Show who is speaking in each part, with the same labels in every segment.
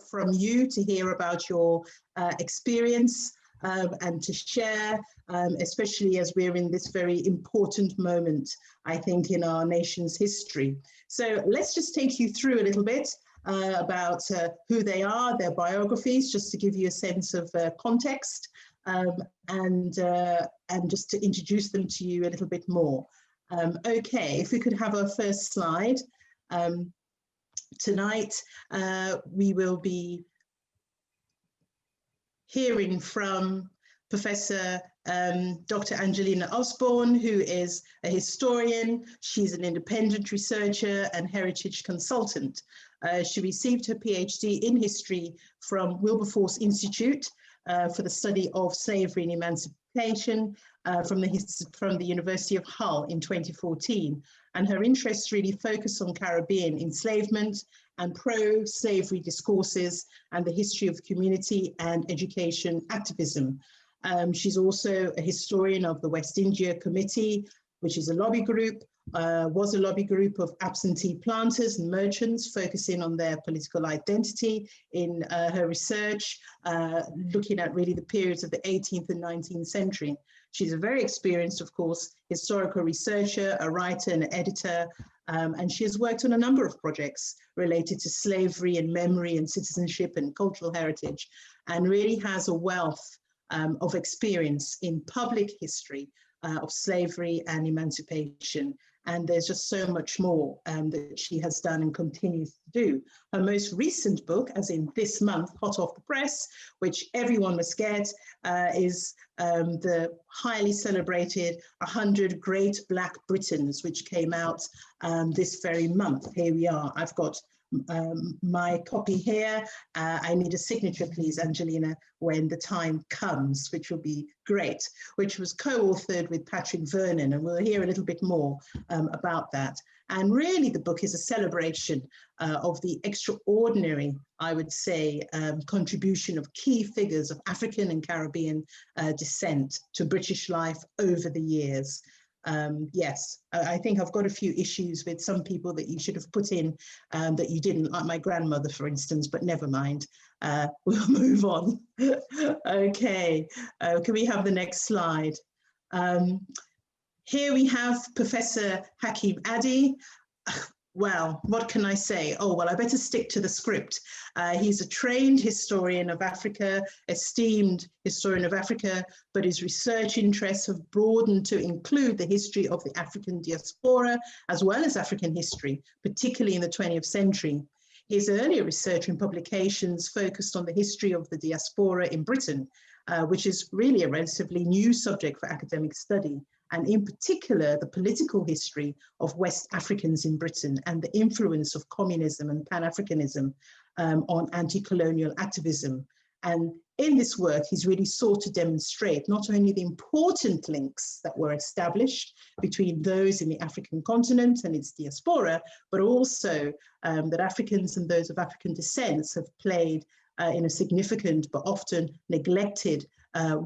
Speaker 1: from you, to hear about your experience and to share, especially as we're in this very important moment, I think, in our nation's history. So let's just take you through a little bit about who they are, their biographies, just to give you a sense of context, and just to introduce them to you a little bit more. Okay, if we could have our first slide. Tonight, we will be hearing from Professor Dr. Angelina Osborne, who is a historian. She's an independent researcher and heritage consultant. She received her PhD in history from Wilberforce Institute for the study of slavery and emancipation from the University of Hull in 2014. And her interests really focus on Caribbean enslavement and pro-slavery discourses and the history of community and education activism. She's also a historian of the West India Committee, which is a lobby group, was a lobby group of absentee planters and merchants focusing on their political identity in her research, looking at really the periods of the 18th and 19th century. She's a very experienced, of course, historical researcher, a writer and an editor, and she has worked on a number of projects related to slavery and memory and citizenship and cultural heritage, and really has a wealth of experience in public history of slavery and emancipation. And there's just so much more that she has done and continues to do. Her most recent book, as in this month, hot off the press, which everyone must get, is the highly celebrated 100 Great Black Britons, which came out this very month. Here we are. I've got my copy here. I need a signature, please, Angelina, when the time comes, which will be great, which was co-authored with Patrick Vernon, and we'll hear a little bit more about that. And really, the book is a celebration of the extraordinary, I would say, contribution of key figures of African and Caribbean descent to British life over the years. Yes, I think I've got a few issues with some people that you should have put in that you didn't, like my grandmother, for instance, but never mind. We'll move on. Okay, can we have the next slide? Here we have Professor Hakim Adi. Well, what can I say? Oh, well, I better stick to the script. He's a trained historian of Africa, esteemed historian of Africa, but his research interests have broadened to include the history of the African diaspora, as well as African history, particularly in the 20th century. His earlier research and publications focused on the history of the diaspora in Britain, which is really a relatively new subject for academic study, and in particular, the political history of West Africans in Britain and the influence of communism and Pan-Africanism on anti-colonial activism. And in this work, he's really sought to demonstrate not only the important links that were established between those in the African continent and its diaspora, but also that Africans and those of African descent have played in a significant but often neglected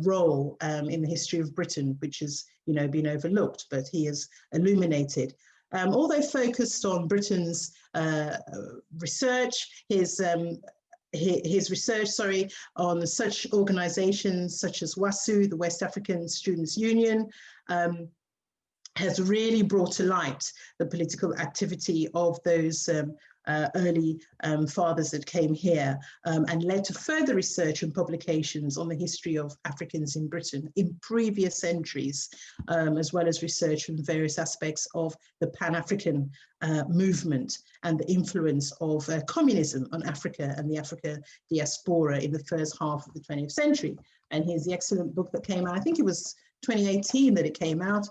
Speaker 1: role in the history of Britain, which has, you know, been overlooked, but he has illuminated. Although focused on Britain's research, his research, on such organizations such as WASU, the West African Students' Union, has really brought to light the political activity of those early fathers that came here, and led to further research and publications on the history of Africans in Britain in previous centuries, as well as research on various aspects of the Pan-African movement and the influence of communism on Africa and the Africa diaspora in the first half of the 20th century. And here's the excellent book that came out, I think it was 2018 that it came out.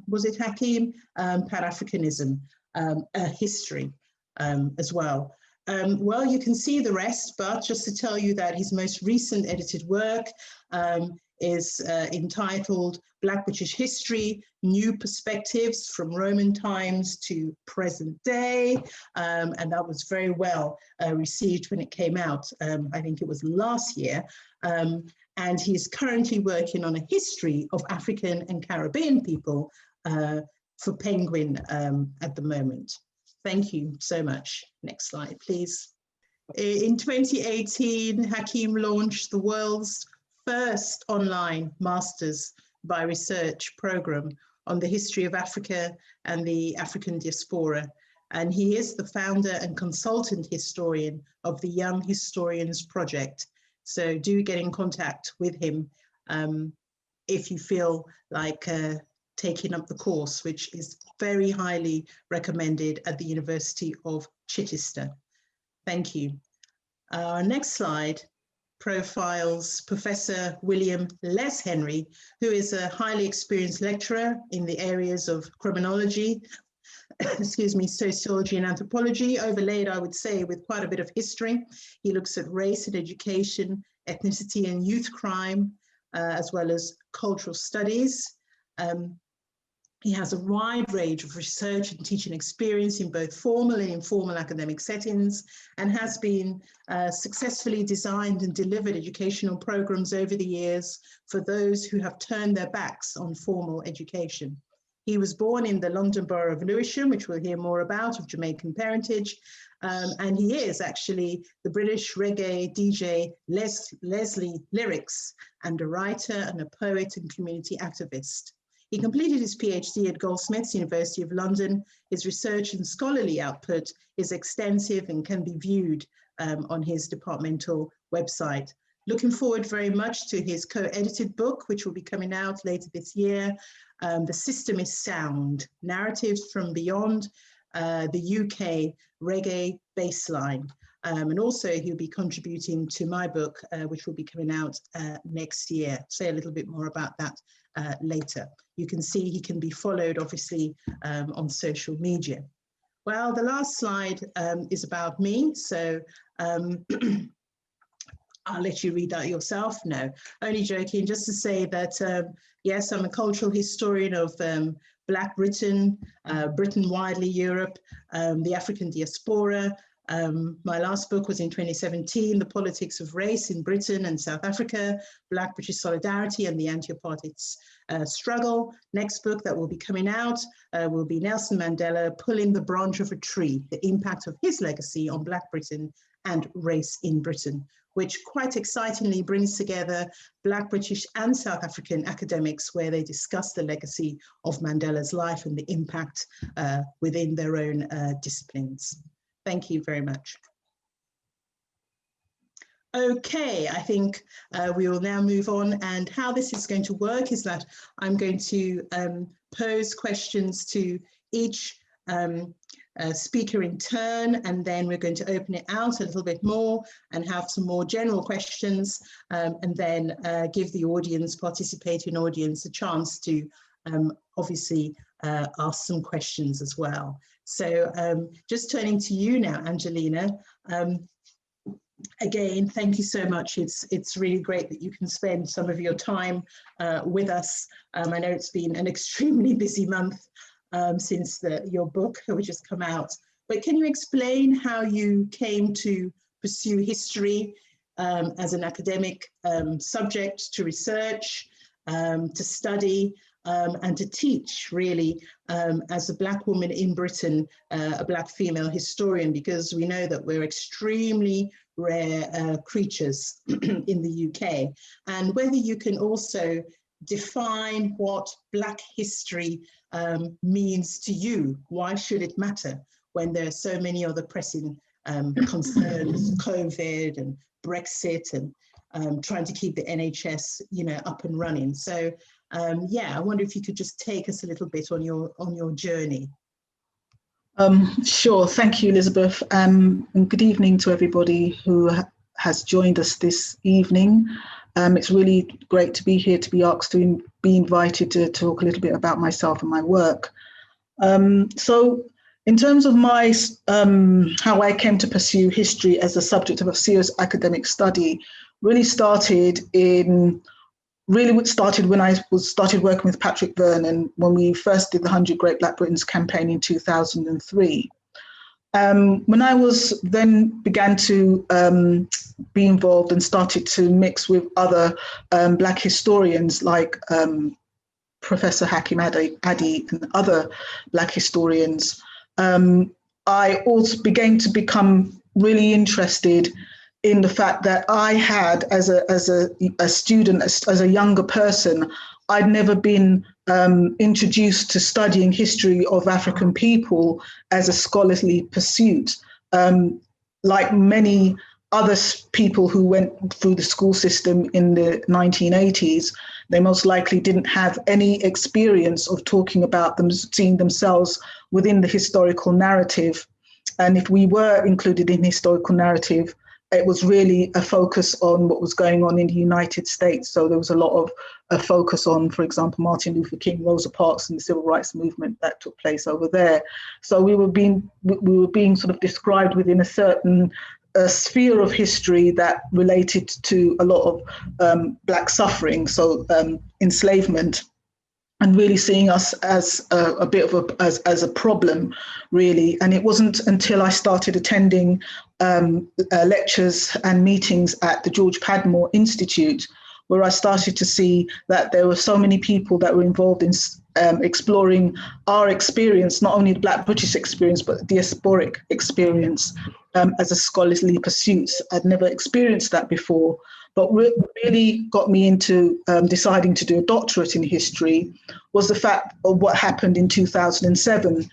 Speaker 1: Was it Hakim? Pan-Africanism, a history. As well. Well, you can see the rest, but just to tell you that his most recent edited work is entitled Black British History, New Perspectives from Roman Times to Present Day, and that was very well received when it came out. I think it was last year, and he's currently working on a history of African and Caribbean people for Penguin at the moment. Thank you so much. Next slide, please. In 2018, Hakim launched the world's first online Masters by Research program on the history of Africa and the African diaspora. And he is the founder and consultant historian of the Young Historians Project. So do get in contact with him if you feel like taking up the course, which is very highly recommended at the University of Chichester. Thank you. Our next slide profiles Professor William Les Henry, who is a highly experienced lecturer in the areas of criminology, excuse me, sociology and anthropology, overlaid, I would say, with quite a bit of history. He looks at race and education, ethnicity and youth crime, as well as cultural studies. He has a wide range of research and teaching experience in both formal and informal academic settings, and has been successfully designed and delivered educational programs over the years for those who have turned their backs on formal education. He was born in the London borough of Lewisham, which we'll hear more about, of Jamaican parentage, and he is actually the British reggae DJ Leslie Lyrics, and a writer and a poet and community activist. He completed his PhD at Goldsmiths, University of London. His research and scholarly output is extensive and can be viewed on his departmental website. Looking forward very much to his co-edited book, which will be coming out later this year. The System is Sound, Narratives from Beyond the UK Reggae Baseline. And also he'll be contributing to my book, which will be coming out next year. Say a little bit more about that later. You can see he can be followed, obviously, on social media. Well, the last slide is about me. So I'll let you read that yourself. No, only joking, just to say that, yes, I'm a cultural historian of Black Britain, Britain widely, Europe, the African diaspora. My last book was in 2017, The Politics of Race in Britain and South Africa, Black British Solidarity and the Anti-Apartheid Struggle. Next book that will be coming out will be Nelson Mandela, Pulling the Branch of a Tree, the impact of his legacy on Black Britain and race in Britain, which quite excitingly brings together Black British and South African academics, where they discuss the legacy of Mandela's life and the impact within their own disciplines. Thank you very much. Okay, I think we will now move on, and how this is going to work is that I'm going to pose questions to each speaker in turn, and then we're going to open it out a little bit more and have some more general questions, and then give the audience, participating audience, a chance to obviously ask some questions as well. So just turning to you now, Angelina. Again, thank you so much. It's really great that you can spend some of your time with us. I know it's been an extremely busy month since your book has just come out. But can you explain how you came to pursue history as an academic subject to research, to study, and to teach, really, as a Black woman in Britain, a Black female historian, because we know that we're extremely rare creatures in the UK, and whether you can also define what Black history means to you. Why should it matter when there are so many other pressing concerns, COVID and Brexit, and trying to keep the NHS, up and running? So yeah, I wonder if you could just take us a little bit on your journey.
Speaker 2: Sure, thank you, Elizabeth, and good evening to everybody who has joined us this evening. It's really great to be here, to be asked to be invited to talk a little bit about myself and my work. So in terms of my how I came to pursue history as a subject of a serious academic study, really started when I started working with Patrick Vernon when we first did the 100 Great Black Britons campaign in 2003. When I began to be involved and started to mix with other Black historians like Professor Hakim Addy and other Black historians, I also began to become really interested in the fact that I had, as a student, as a younger person, I'd never been introduced to studying history of African people as a scholarly pursuit. Like many other people who went through the school system in the 1980s, they most likely didn't have any experience of talking about them, seeing themselves within the historical narrative. And if we were included in historical narrative, it was really a focus on what was going on in the United States. So there was a lot of a focus on, for example, Martin Luther King, Rosa Parks, and the civil rights movement that took place over there. So we were being sort of described within a certain sphere of history that related to a lot of Black suffering, so enslavement, and really seeing us as a bit of as a problem, really. And it wasn't until I started attending lectures and meetings at the George Padmore Institute where I started to see that there were so many people that were involved in exploring our experience, not only the Black British experience, but the diasporic experience as a scholarly pursuit. I'd never experienced that before. But what really got me into deciding to do a doctorate in history was the fact of what happened in 2007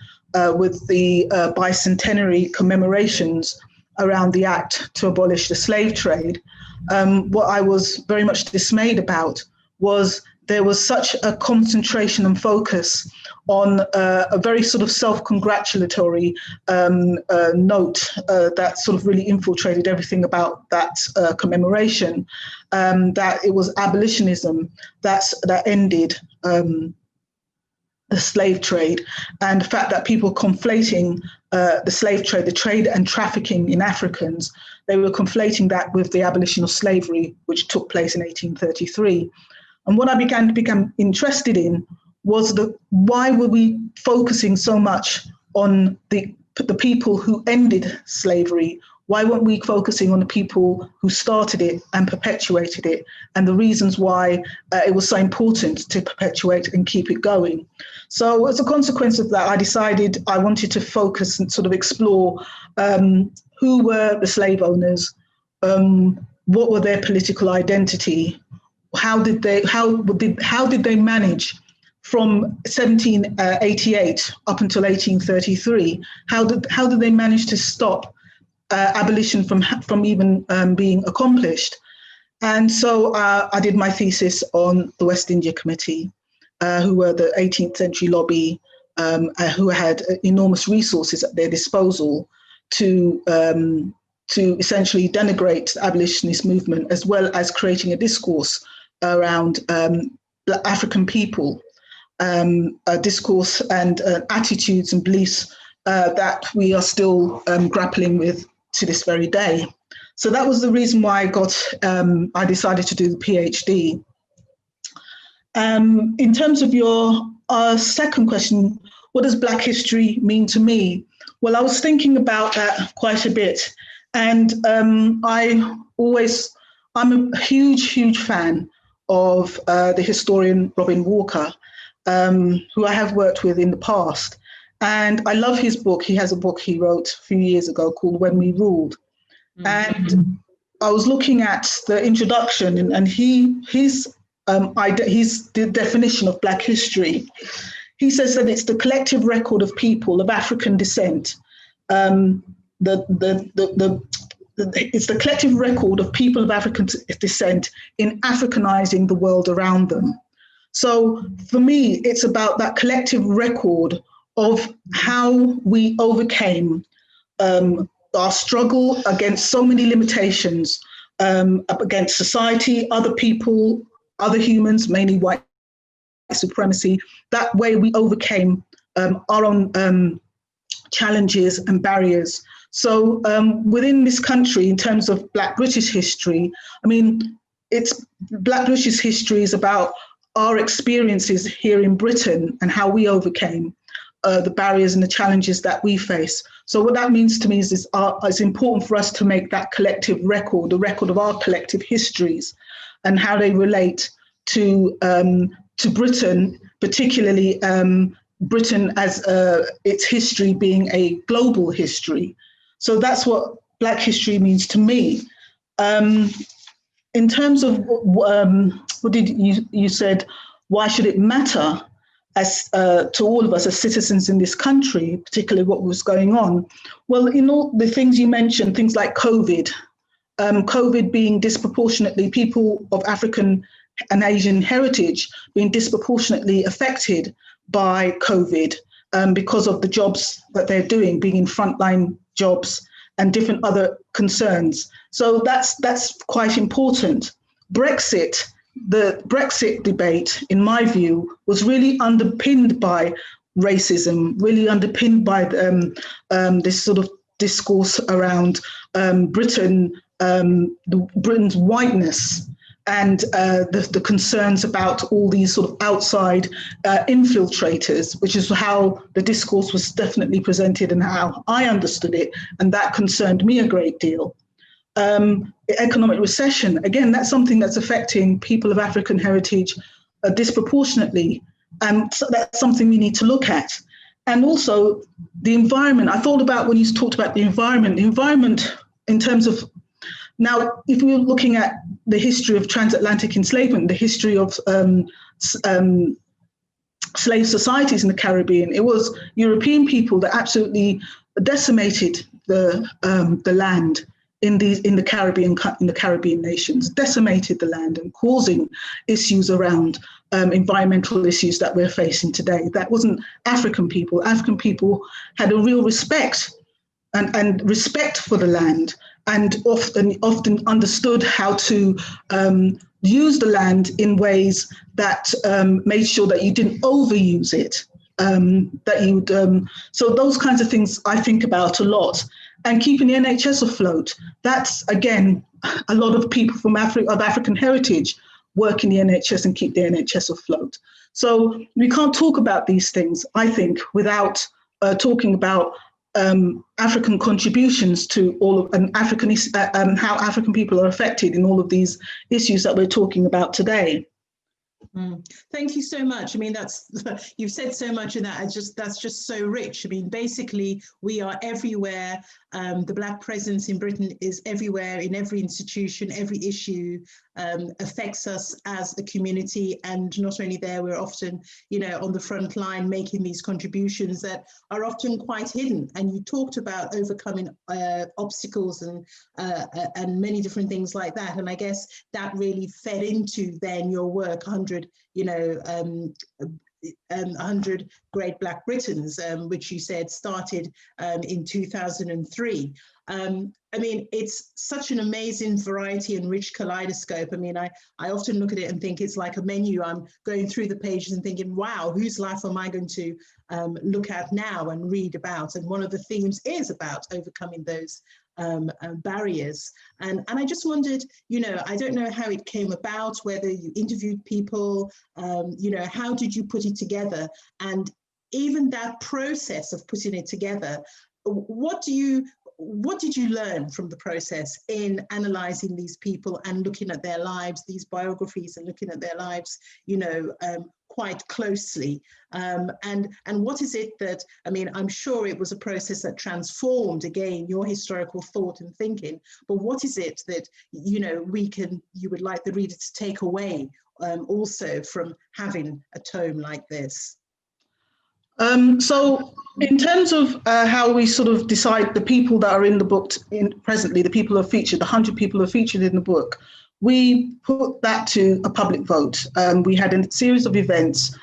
Speaker 2: with the bicentenary commemorations around the act to abolish the slave trade. What I was very much dismayed about was there was such a concentration and focus on a very sort of self-congratulatory note that sort of really infiltrated everything about that commemoration, that it was abolitionism that ended the slave trade, and the fact that people conflating the slave trade, the trade and trafficking in Africans, they were conflating that with the abolition of slavery, which took place in 1833. And what I began to become interested in was why were we focusing so much on the people who ended slavery? Why weren't we focusing on the people who started it and perpetuated it, and the reasons why it was so important to perpetuate and keep it going? So as a consequence of that, I decided I wanted to focus and sort of explore who were the slave owners, what were their political identity, how did they manage from 1788 up until 1833? How did they manage to stop abolition from even being accomplished? And so I did my thesis on the West India Committee, who were the 18th century lobby, who had enormous resources at their disposal to essentially denigrate the abolitionist movement, as well as creating a discourse around African people, a discourse and attitudes and beliefs that we are still grappling with to this very day. So that was the reason why I decided to do the PhD. In terms of your second question, what does Black history mean to me? Well, I was thinking about that quite a bit. And I'm a huge fan of the historian Robin Walker, who I have worked with in the past. And I love his book. He has a book he wrote a few years ago called When We Ruled. Mm-hmm. And I was looking at the introduction, and his definition of Black history. He says that it's the collective record of people of African descent. It's the collective record of people of African descent in Africanizing the world around them. So for me, it's about that collective record of how we overcame our struggle against so many limitations, against society, other people, other humans, mainly white supremacy. That way we overcame our own challenges and barriers. So within this country, in terms of Black British history, I mean, Black British history is about our experiences here in Britain and how we overcame the barriers and the challenges that we face. So what that means to me is it's important for us to make that collective record, the record of our collective histories and how they relate to Britain, particularly Britain as its history being a global history. So that's what Black history means to me. In terms of what did you said, why should it matter as to all of us as citizens in this country, particularly what was going on? Well, in all the things you mentioned, things like COVID, COVID being disproportionately, people of African and Asian heritage being disproportionately affected by COVID because of the jobs that they're doing, being in frontline jobs and different other concerns. So that's quite important. Brexit, the Brexit debate, in my view, was really underpinned by racism, really underpinned by this sort of discourse around Britain's whiteness and the concerns about all these sort of outside infiltrators, which is how the discourse was definitely presented and how I understood it. And that concerned me a great deal. Economic recession, again, that's something that's affecting people of African heritage disproportionately. And so that's something we need to look at. And also the environment. I thought about when you talked about the environment in terms of, now, if we're looking at the history of transatlantic enslavement, the history of slave societies in the Caribbean, it was European people that absolutely decimated the land in the Caribbean nations, decimated the land and causing issues around environmental issues that we're facing today. That wasn't African people. African people had a real respect and respect for the land, and often understood how to use the land in ways that made sure that you didn't overuse it. So those kinds of things I think about a lot. And keeping the NHS afloat, that's, again, a lot of people from of African heritage work in the NHS and keep the NHS afloat. So we can't talk about these things, I think, without talking about African contributions to all of how African people are affected in all of these issues that we're talking about today.
Speaker 1: Thank you so much. I mean, you've said so much in that. That's just so rich. I mean, basically, we are everywhere. The Black presence in Britain is everywhere, in every institution, every issue affects us as a community. And not only there, we're often, on the front line making these contributions that are often quite hidden. And you talked about overcoming obstacles and many different things like that. And I guess that really fed into then your work, 100 Great Black Britons, which you said started in 2003. I mean, it's such an amazing variety and rich kaleidoscope. I mean, I often look at it and think it's like a menu. I'm going through the pages and thinking, wow, whose life am I going to look at now and read about? And one of the themes is about overcoming those barriers. And I just wondered, I don't know how it came about, whether you interviewed people, how did you put it together? And even that process of putting it together, what did you learn from the process in analysing these people and looking at their lives, these biographies, and looking at their lives, quite closely? And what is it that, I mean, I'm sure it was a process that transformed, again, your historical thought and thinking, but what is it that, you would like the reader to take away also from having a tome like this?
Speaker 2: So in terms of how we sort of decide the people that are in the book presently, the people who are featured, the 100 people who are featured in the book, we put that to a public vote. We had a series of events.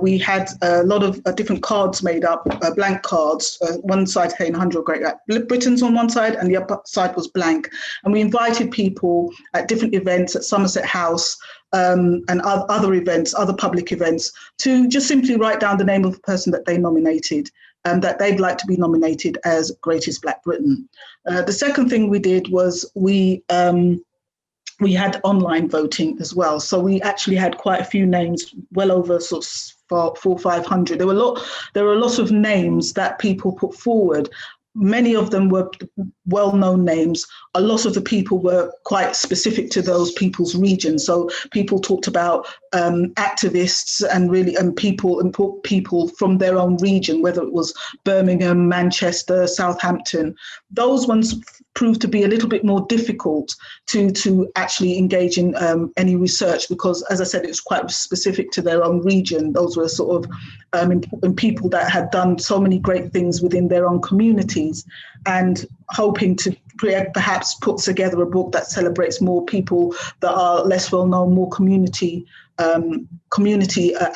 Speaker 2: We had a lot of different cards made up, blank cards, one side saying 100 Great Black Britons on one side and the other side was blank. And we invited people at different events at Somerset House and other events, other public events, to just simply write down the name of the person that they nominated and that they'd like to be nominated as Greatest Black Briton. The second thing we did was we had online voting as well. So we actually had quite a few names, well over sort of 400 or 500. There were a lot of names that people put forward. Many of them were well-known names. A lot of the people were quite specific to those people's regions. So people talked about activists and people from their own region, whether it was Birmingham, Manchester, Southampton. Those ones proved to be a little bit more difficult to actually engage in any research, because, as I said, it's quite specific to their own region. Those were sort of important people that had done so many great things within their own communities, and hoping to perhaps put together a book that celebrates more people that are less well known, more community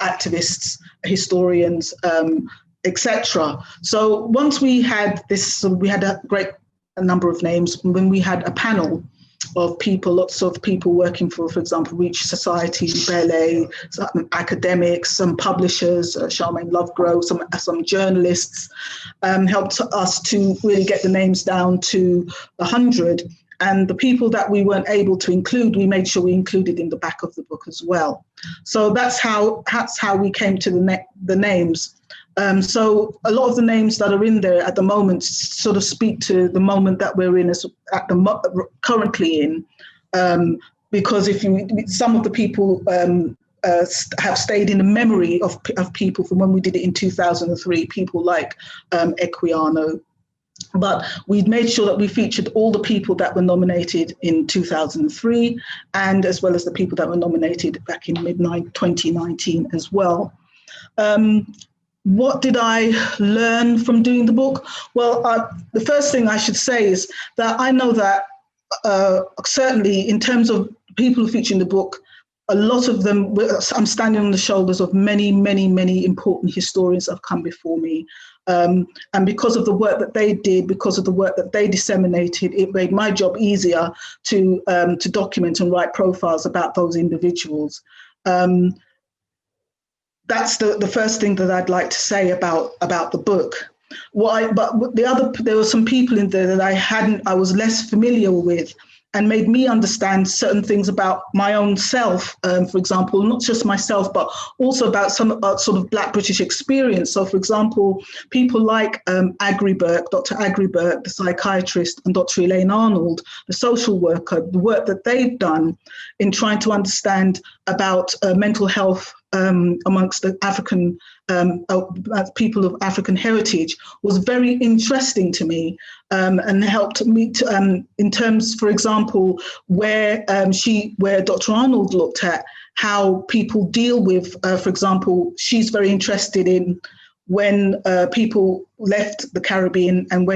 Speaker 2: activists, historians, etc. So once we had this, we had a number of names. When we had a panel of people, lots of people working for example, Reach Society, Ballet, some academics, some publishers, Charmaine Lovegrove, some journalists, helped us to really get the names down to 100. And the people that we weren't able to include, we made sure we included in the back of the book as well. So that's how we came to the names. So a lot of the names that are in there at the moment sort of speak to the moment that we're in, currently in, because some of the people have stayed in the memory of people from when we did it in 2003, people like Equiano. But we made sure that we featured all the people that were nominated in 2003, and as well as the people that were nominated back in mid-2019 as well. What did I learn from doing the book? Well, the first thing I should say is that I know that certainly in terms of people who feature in the book, a lot of them, I'm standing on the shoulders of many, many, many important historians that have come before me. And because of the work that they did, because of the work that they disseminated, it made my job easier to document and write profiles about those individuals. That's the first thing that I'd like to say about the book. There were some people in there that I was less familiar with, and made me understand certain things about my own self, for example, not just myself, but also about some sort of Black British experience. So, for example, people like Agri Burke, Dr. Agri Burke, the psychiatrist, and Dr. Elaine Arnold, the social worker, the work that they've done in trying to understand about mental health amongst the African people of African heritage was very interesting to me, and helped me to, in terms, for example, where Dr. Arnold looked at how people deal with, for example, she's very interested in when people left the Caribbean and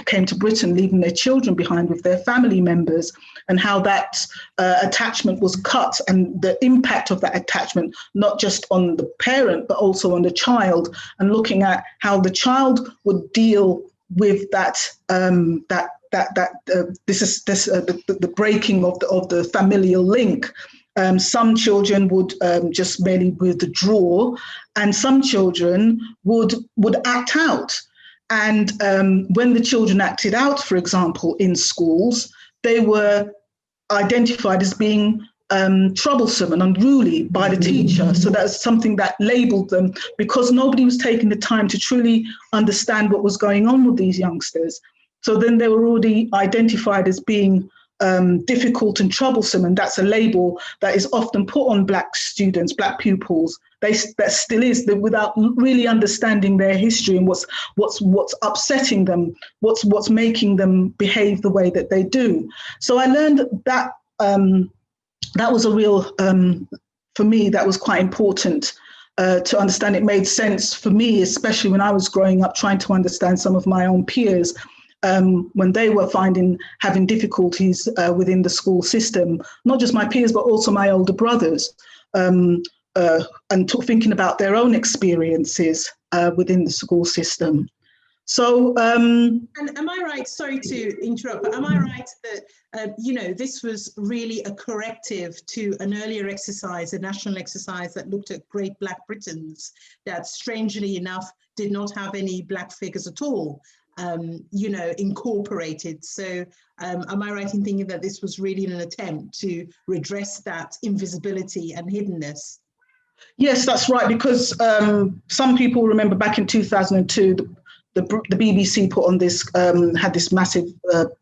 Speaker 2: came to Britain, leaving their children behind with their family members, and how that attachment was cut, and the impact of that attachment, not just on the parent, but also on the child, and looking at how the child would deal with that, the breaking of the familial link. Some children would just merely withdraw, and some children would act out. And when the children acted out, for example, in schools, they were identified as being troublesome and unruly by the teacher. So that's something that labeled them, because nobody was taking the time to truly understand what was going on with these youngsters. So then they were already identified as being difficult and troublesome, and that's a label that is often put on Black students, Black pupils. That still is, without really understanding their history and what's upsetting them, what's making them behave the way that they do. So I learned that that was a real, for me, that was quite important to understand. It made sense for me, especially when I was growing up, trying to understand some of my own peers. When they were having difficulties within the school system, not just my peers, but also my older brothers, and thinking about their own experiences within the school system. So, and
Speaker 1: am I right, sorry to interrupt, but am I right that, this was really a corrective to an earlier exercise, a national exercise that looked at Great Black Britons that, strangely enough, did not have any Black figures at all, incorporated. So am I right in thinking that this was really an attempt to redress that invisibility and hiddenness?
Speaker 2: Yes, that's right, because some people remember back in 2002, the BBC put on this, had this massive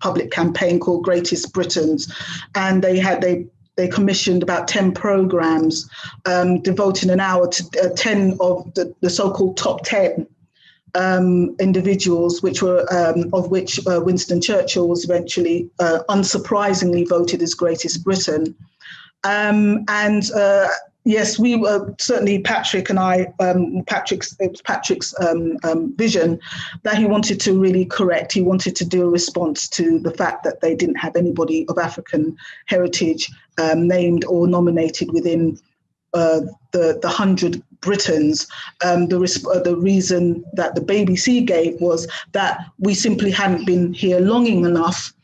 Speaker 2: public campaign called Greatest Britons, and they commissioned about 10 programs, devoting an hour to 10 of the so-called top 10 individuals, which were of which Winston Churchill was eventually, unsurprisingly, voted as greatest Briton. Yes, we were certainly Patrick and I. Patrick's vision that he wanted to really correct. He wanted to do a response to the fact that they didn't have anybody of African heritage named or nominated within the 100 Britons. The reason that the BBC gave was that we simply hadn't been here long enough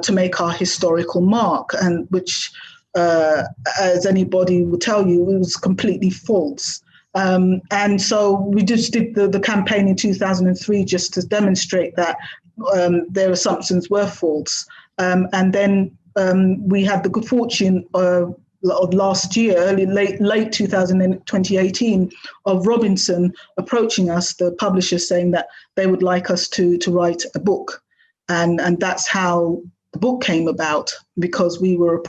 Speaker 2: to make our historical mark, and which, as anybody will tell you, it was completely false. And so we just did the campaign in 2003 just to demonstrate that their assumptions were false. And then we had the good fortune of last year, late 2018, of Robinson approaching us, the publisher, saying that they would like us to write a book, and that's how the book came about, because we were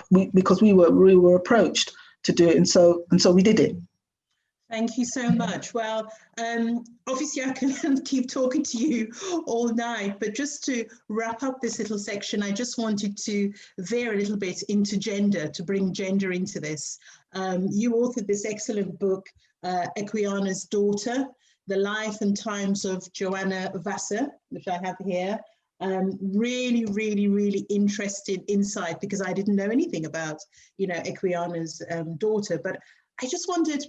Speaker 2: approached to do it, and so we did it.
Speaker 1: Thank you so much. Well, obviously I can keep talking to you all night, but just to wrap up this little section, I just wanted to veer a little bit into gender, to bring gender into this. You authored this excellent book, Equiana's Daughter, The Life and Times of Joanna Vassar, which I have here. Really, really, really interesting insight, because I didn't know anything about, Equiana's daughter, but I just wondered,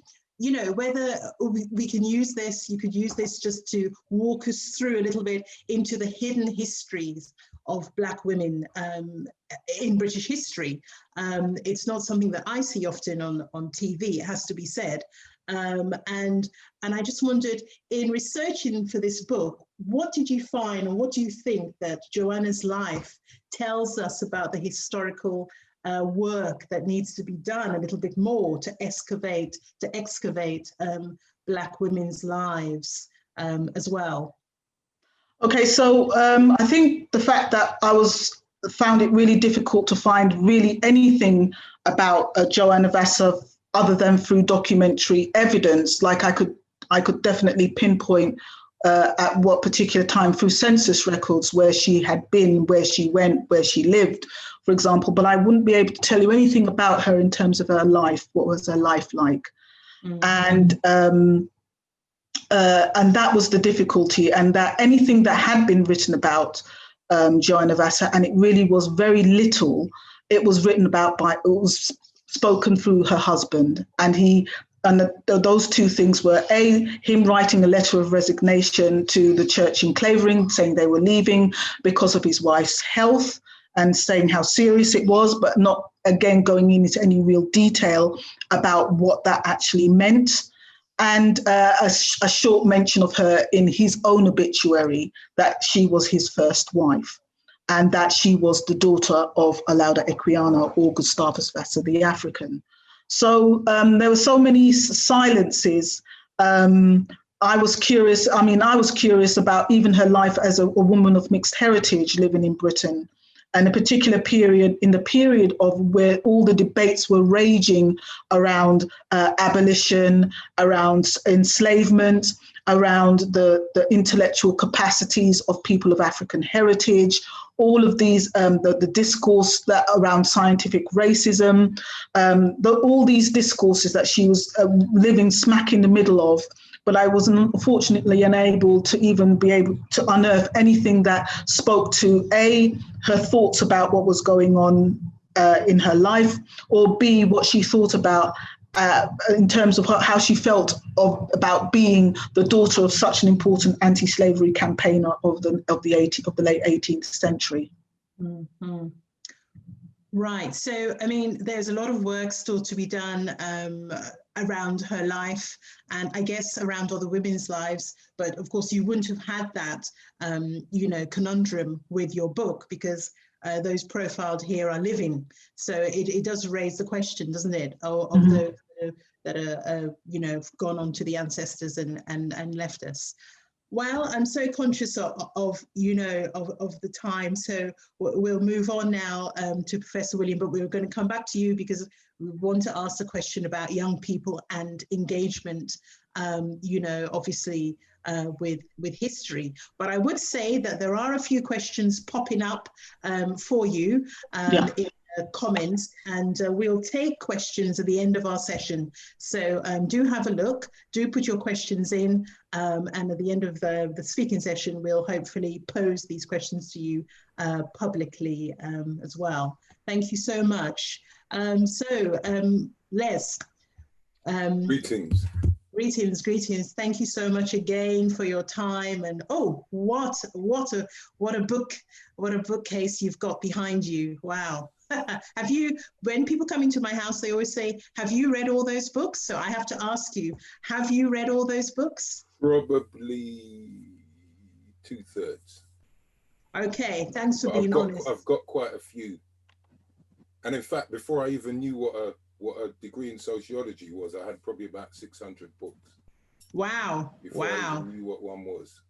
Speaker 1: whether we can use this, you could use this just to walk us through a little bit into the hidden histories of Black women in British history. It's not something that I see often on TV, it has to be said. And I just wondered, in researching for this book, what did you find, or what do you think that Joanna's life tells us about the historical work that needs to be done a little bit more to excavate Black women's lives as well?
Speaker 2: Okay, so I think the fact that I found it really difficult to find really anything about Joanna Vassar other than through documentary evidence. Like I could definitely pinpoint at what particular time through census records where she had been, where she went, where she lived, for example, but I wouldn't be able to tell you anything about her in terms of her life. What was her life like? Mm-hmm. And that was the difficulty, and that anything that had been written about Joanna Vassar, and it really was very little, it was written about it was spoken through her husband, and those two things were him writing a letter of resignation to the church in Clavering, saying they were leaving because of his wife's health, and saying how serious it was, but not again going into any real detail about what that actually meant. And a short mention of her in his own obituary, that she was his first wife, and that she was the daughter of Olaudah Equiana, or Gustavus Vassar the African. So there were so many silences. I was curious about even her life as a woman of mixed heritage living in Britain, and a particular period, in the period of where all the debates were raging around abolition, around enslavement, around the intellectual capacities of people of African heritage, all of these, the discourse that around scientific racism, all these discourses that she was living smack in the middle of. But I was unfortunately unable to even be able to unearth anything that spoke to A, her thoughts about what was going on in her life, or B, what she thought about in terms of how she felt about being the daughter of such an important anti-slavery campaigner of the late 18th century.
Speaker 1: Mm-hmm. Right. So, I mean, there's a lot of work still to be done around her life, and I guess around other women's lives. But of course, you wouldn't have had that, conundrum with your book, because those profiled here are living. So it does raise the question, doesn't it, of mm-hmm. those that are, gone on to the ancestors and left us. Well, I'm so conscious of the time, so we'll move on now to Professor William, but we're going to come back to you because we want to ask a question about young people and engagement, obviously with history. But I would say that there are a few questions popping up for you in the comments, and we'll take questions at the end of our session. So do have a look, do put your questions in, and at the end of the speaking session, we'll hopefully pose these questions to you publicly as well. Thank you so much. Les.
Speaker 3: Greetings.
Speaker 1: Greetings. Thank you so much again for your time. And oh, what a bookcase you've got behind you. Wow. Have you, when people come into my house, they always say, have you read all those books? So I have to ask you, have you read all those books?
Speaker 3: Probably 2/3.
Speaker 1: Okay, thanks for being honest.
Speaker 3: I've got quite a few. And in fact, before I even knew what a degree in sociology was, I had probably about 600 books.
Speaker 1: Wow.
Speaker 3: Before I even knew what one was.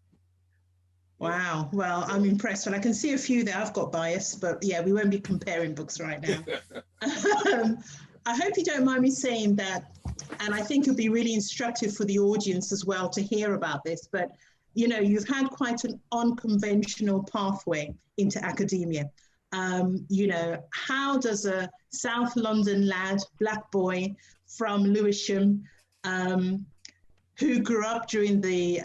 Speaker 1: Wow. Well, I'm impressed. And I can see a few there. I've got bias, but yeah, we won't be comparing books right now. I hope you don't mind me saying that, and I think it'll be really instructive for the audience as well to hear about this, but you know, you've had quite an unconventional pathway into academia. You know, how does a South London lad, black boy from Lewisham, who grew up during the,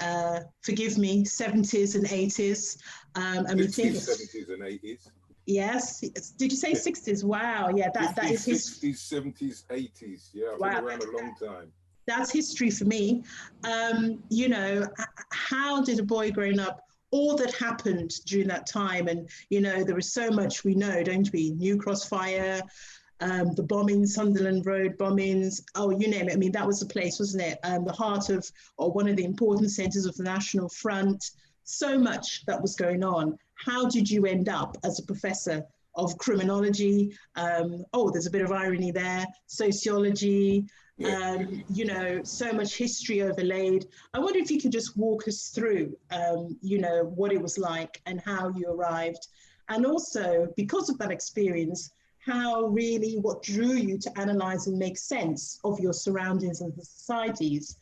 Speaker 1: forgive me, 70s and 80s. And we think
Speaker 3: 70s and 80s.
Speaker 1: Yes. Did you say 60s? Wow. Yeah, that is his
Speaker 3: 60s, 70s, 80s. Yeah, I've been around a long time.
Speaker 1: That's history for me. You know, how did a boy growing up, all that happened during that time? And, you know, there is so much we know, don't we? New Crossfire, the bombings, Sunderland Road bombings, oh, you name it. I mean, that was the place, wasn't it? The heart of, or one of the important centers of the National Front. So much that was going on. How did you end up as a professor of criminology? Oh, there's a bit of irony there. Sociology, you know, so much history overlaid. I wonder if you could just walk us through, you know, what it was like and how you arrived. And also, because of that experience, how really, what drew you to analyze and make sense of your surroundings and the societies,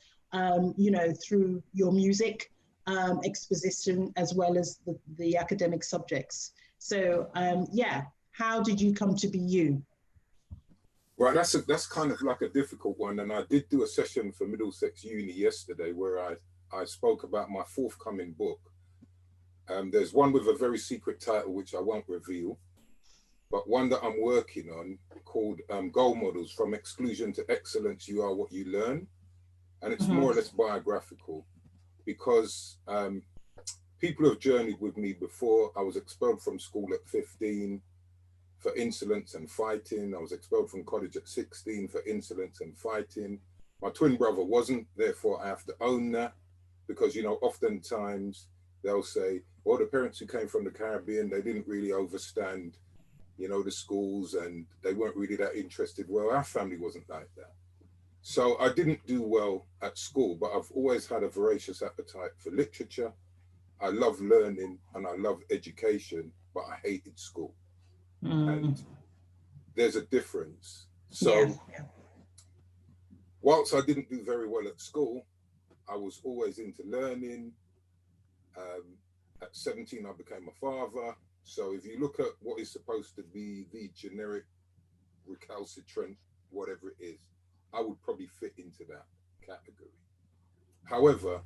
Speaker 1: you know, through your music, exposition, as well as the academic subjects. So yeah, how did you come to be you?
Speaker 3: Right, that's kind of like a difficult one. And I did do a session for Middlesex Uni yesterday where I spoke about my forthcoming book. There's one with a very secret title, which I won't reveal, but one that I'm working on called Goal Models: From Exclusion to Excellence, You Are What You Learn. And it's more or less biographical because people have journeyed with me before. I was expelled from school at 15 for insolence and fighting. I was expelled from college at 16 for insolence and fighting. My twin brother wasn't, therefore I have to own that, because, you know, oftentimes they'll say, well, the parents who came from the Caribbean, they didn't really overstand, you know, the schools, and they weren't really that interested. Well, our family wasn't like that. So I didn't do well at school, but I've always had a voracious appetite for literature. I love learning and I love education, but I hated school. And there's a difference. So whilst I didn't do very well at school, I was always into learning. At 17, I became a father. So if you look at what is supposed to be the generic recalcitrant, whatever it is, I would probably fit into that category. However,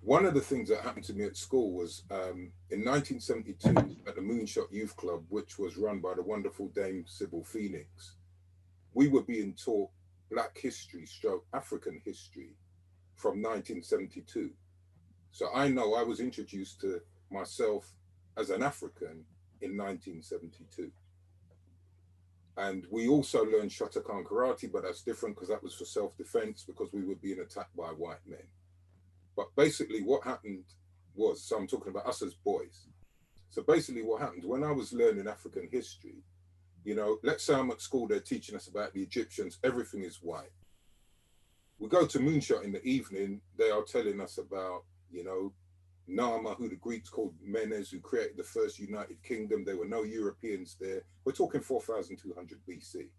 Speaker 3: one of the things that happened to me at school was in 1972 at the Moonshot Youth Club, which was run by the wonderful Dame Sybil Phoenix, we were being taught Black history / African history from 1972. So I know I was introduced to myself as an African in 1972. And we also learned Shotokan karate, but that's different because that was for self-defense, because we were being attacked by white men. But basically what happened was, so I'm talking about us as boys. So basically what happened when I was learning African history, you know, let's say I'm at school, they're teaching us about the Egyptians, everything is white. We go to Moonshot in the evening, they are telling us about, you know, Nama, who the Greeks called Menes, who created the first United Kingdom. There were no Europeans there. We're talking 4,200 BC.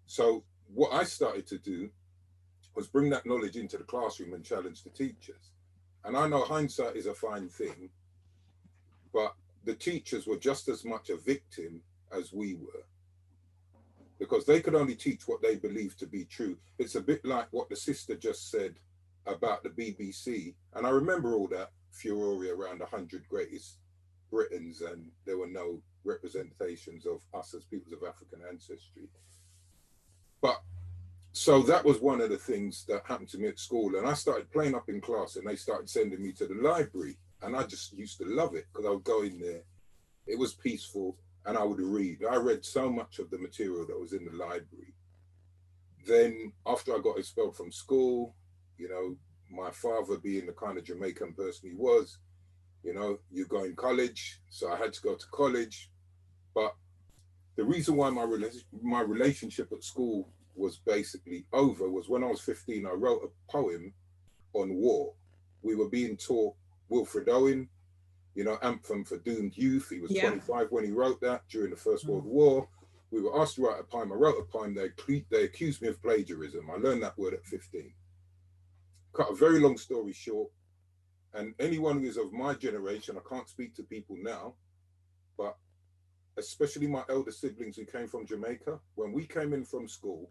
Speaker 3: So what I started to do was bring that knowledge into the classroom and challenge the teachers. And I know hindsight is a fine thing, but the teachers were just as much a victim as we were, because they could only teach what they believed to be true. It's a bit like what the sister just said about the BBC. And I remember all that furore around 100 greatest Britons, and there were no representations of us as peoples of African ancestry. But so that was one of the things that happened to me at school. And I started playing up in class, and they started sending me to the library. And I just used to love it, because I would go in there. It was peaceful, and I would read. I read so much of the material that was in the library. Then after I got expelled from school, you know, my father being the kind of Jamaican person he was, you know, you go in college. So I had to go to college. But the reason why my relationship at school was basically over was when I was 15, I wrote a poem on war. We were being taught Wilfred Owen, you know, Anthem for Doomed Youth. He was 25 when he wrote that during the First World War. We were asked to write a poem. I wrote a poem. They accused me of plagiarism. I learned that word at 15. Cut a very long story short, and anyone who is of my generation, I can't speak to people now, but especially my elder siblings who came from Jamaica, when we came in from school,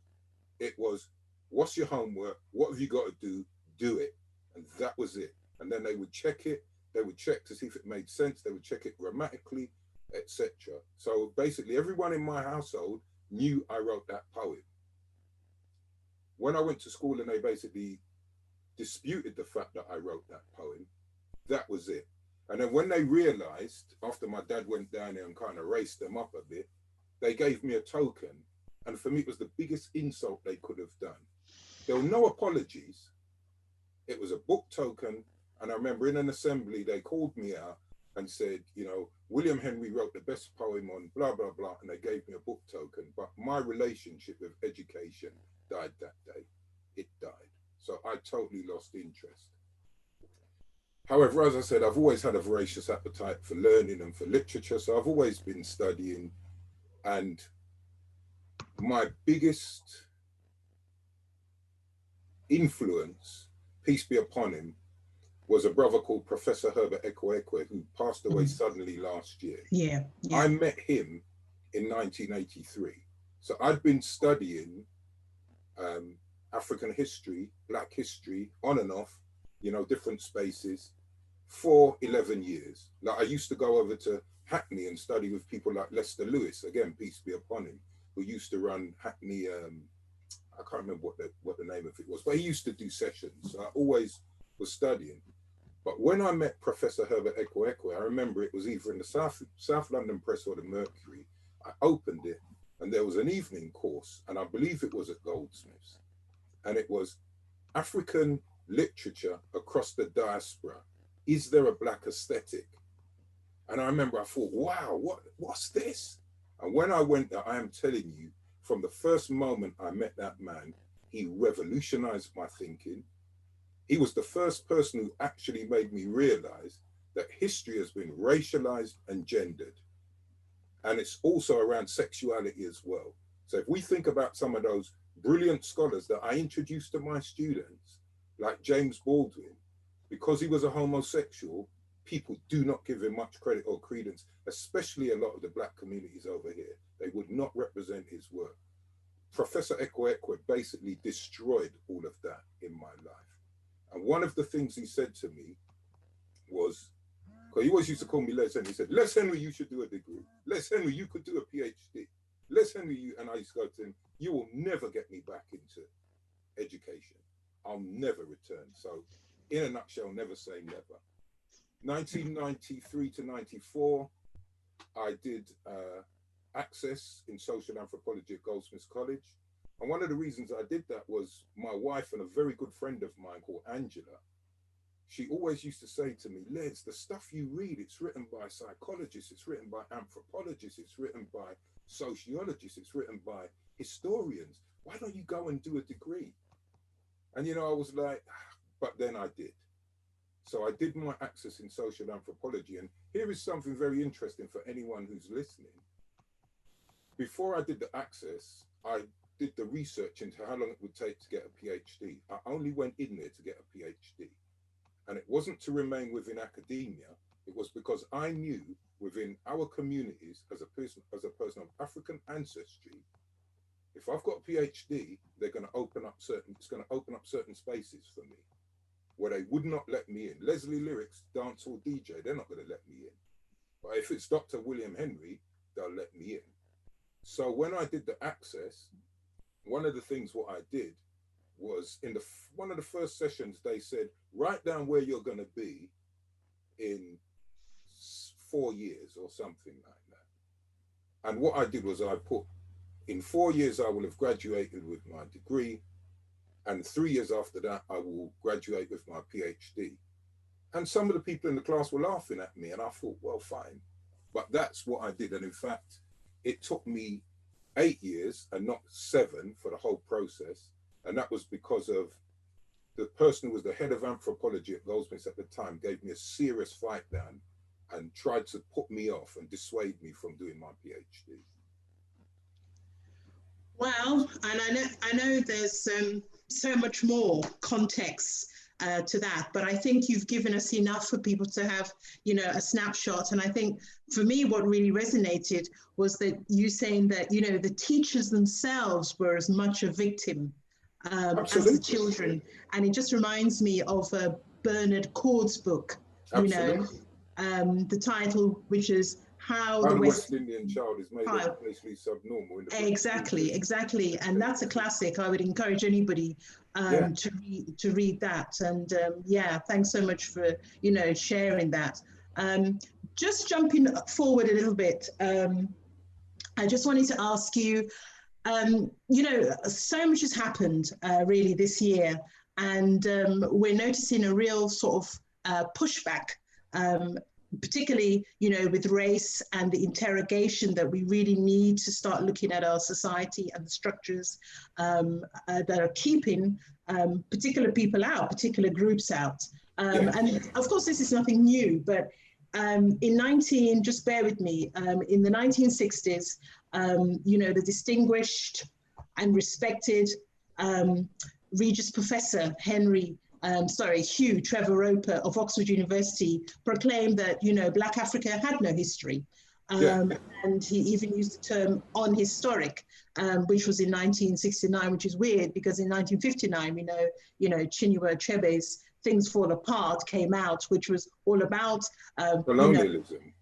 Speaker 3: it was, what's your homework? What have you got to do? Do it. And that was it. And then they would check it. They would check to see if it made sense. They would check it grammatically, etc. So basically everyone in my household knew I wrote that poem. When I went to school and they basically disputed the fact that I wrote that poem, that was it. And then when they realized, after my dad went down there and kind of raced them up a bit, they gave me a token. And for me, it was the biggest insult they could have done. There were no apologies. It was a book token. And I remember in an assembly, they called me out and said, you know, William Henry wrote the best poem on blah, blah, blah. And they gave me a book token. But my relationship with education died that day. It died. So I totally lost interest. However, as I said, I've always had a voracious appetite for learning and for literature. So I've always been studying. And my biggest influence, peace be upon him, was a brother called Professor Herbert Ekwe, who passed away suddenly last year.
Speaker 1: Yeah.
Speaker 3: I met him in 1983. So I'd been studying African history, Black history, on and off, you know, different spaces for 11 years. Like I used to go over to Hackney and study with people like Lester Lewis, again, peace be upon him, who used to run Hackney, I can't remember what the name of it was, but he used to do sessions. So I always was studying. But when I met Professor Herbert Ekwe, I remember it was either in the South London Press or the Mercury. I opened it and there was an evening course, and I believe it was at Goldsmiths. And it was African literature across the diaspora. Is there a Black aesthetic? And I remember I thought, wow, what's this? And when I went there, I am telling you, from the first moment I met that man, he revolutionized my thinking. He was the first person who actually made me realize that history has been racialized and gendered. And it's also around sexuality as well. So if we think about some of those brilliant scholars that I introduced to my students, like James Baldwin, because he was a homosexual, people do not give him much credit or credence, especially a lot of the Black communities over here. They would not represent his work. Professor Ekwe basically destroyed all of that in my life. And one of the things he said to me was, because he always used to call me Les Henry, he said, Les Henry, you should do a degree. Les Henry, you could do a PhD. Les Henry, and I used to go to him, you will never get me back into education. I'll never return. So in a nutshell, never say never. 1993 to 94, I did Access in Social Anthropology at Goldsmiths College. And one of the reasons I did that was my wife and a very good friend of mine called Angela, she always used to say to me, Les, the stuff you read, it's written by psychologists, it's written by anthropologists, it's written by sociologists, it's written by historians. Why don't you go and do a degree? And, you know, I was like, but then I did. So I did my Access in Social Anthropology. And here is something very interesting for anyone who's listening. Before I did the Access, I did the research into how long it would take to get a PhD. I only went in there to get a PhD. And it wasn't to remain within academia. It was because I knew within our communities, as a person of African ancestry, if I've got a PhD, they're going to open up certain spaces for me where they would not let me in. Leslie Lyrics, dancehall DJ, they're not going to let me in. But if it's Dr. William Henry, they'll let me in. So when I did the access, one of the things what I did was in one of the first sessions, they said, write down where you're going to be in 4 years or something like that. And what I did was I put, in 4 years, I will have graduated with my degree. And 3 years after that, I will graduate with my PhD. And some of the people in the class were laughing at me, and I thought, well, fine. But that's what I did. And in fact, it took me 8 years and not 7 for the whole process. And that was because of the person who was the head of anthropology at Goldsmiths at the time gave me a serious fight down and tried to put me off and dissuade me from doing my PhD.
Speaker 1: Well, and I know there's so much more context to that, but I think you've given us enough for people to have, a snapshot. And I think for me, what really resonated was that you saying that, the teachers themselves were as much a victim as the children. And it just reminds me of Bernard Cord's book, the title, which is How the
Speaker 3: West Indian Child is made basically subnormal.
Speaker 1: Exactly. And that's a classic. I would encourage anybody to read that. And thanks so much for, sharing that. Just jumping forward a little bit, I just wanted to ask you, so much has happened really this year, and we're noticing a real sort of pushback, particularly, with race and the interrogation that we really need to start looking at our society and the structures that are keeping particular people out, particular groups out. And of course, this is nothing new, but just bear with me, in the 1960s, the distinguished and respected Regius Professor Hugh Trevor Roper of Oxford University proclaimed that, Black Africa had no history. And he even used the term unhistoric, which was in 1969, which is weird because in 1959, we know, Chinua Achebe's Things Fall Apart came out, which was all about
Speaker 3: colonialism.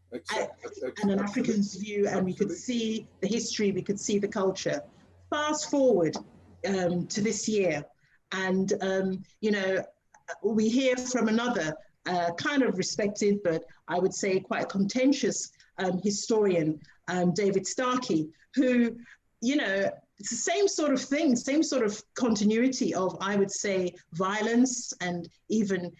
Speaker 1: And an African's view, and we could see the history, we could see the culture. Fast forward to this year, and we hear from another kind of respected, but I would say quite contentious historian, David Starkey, who, it's the same sort of thing, same sort of continuity of, I would say, violence and even,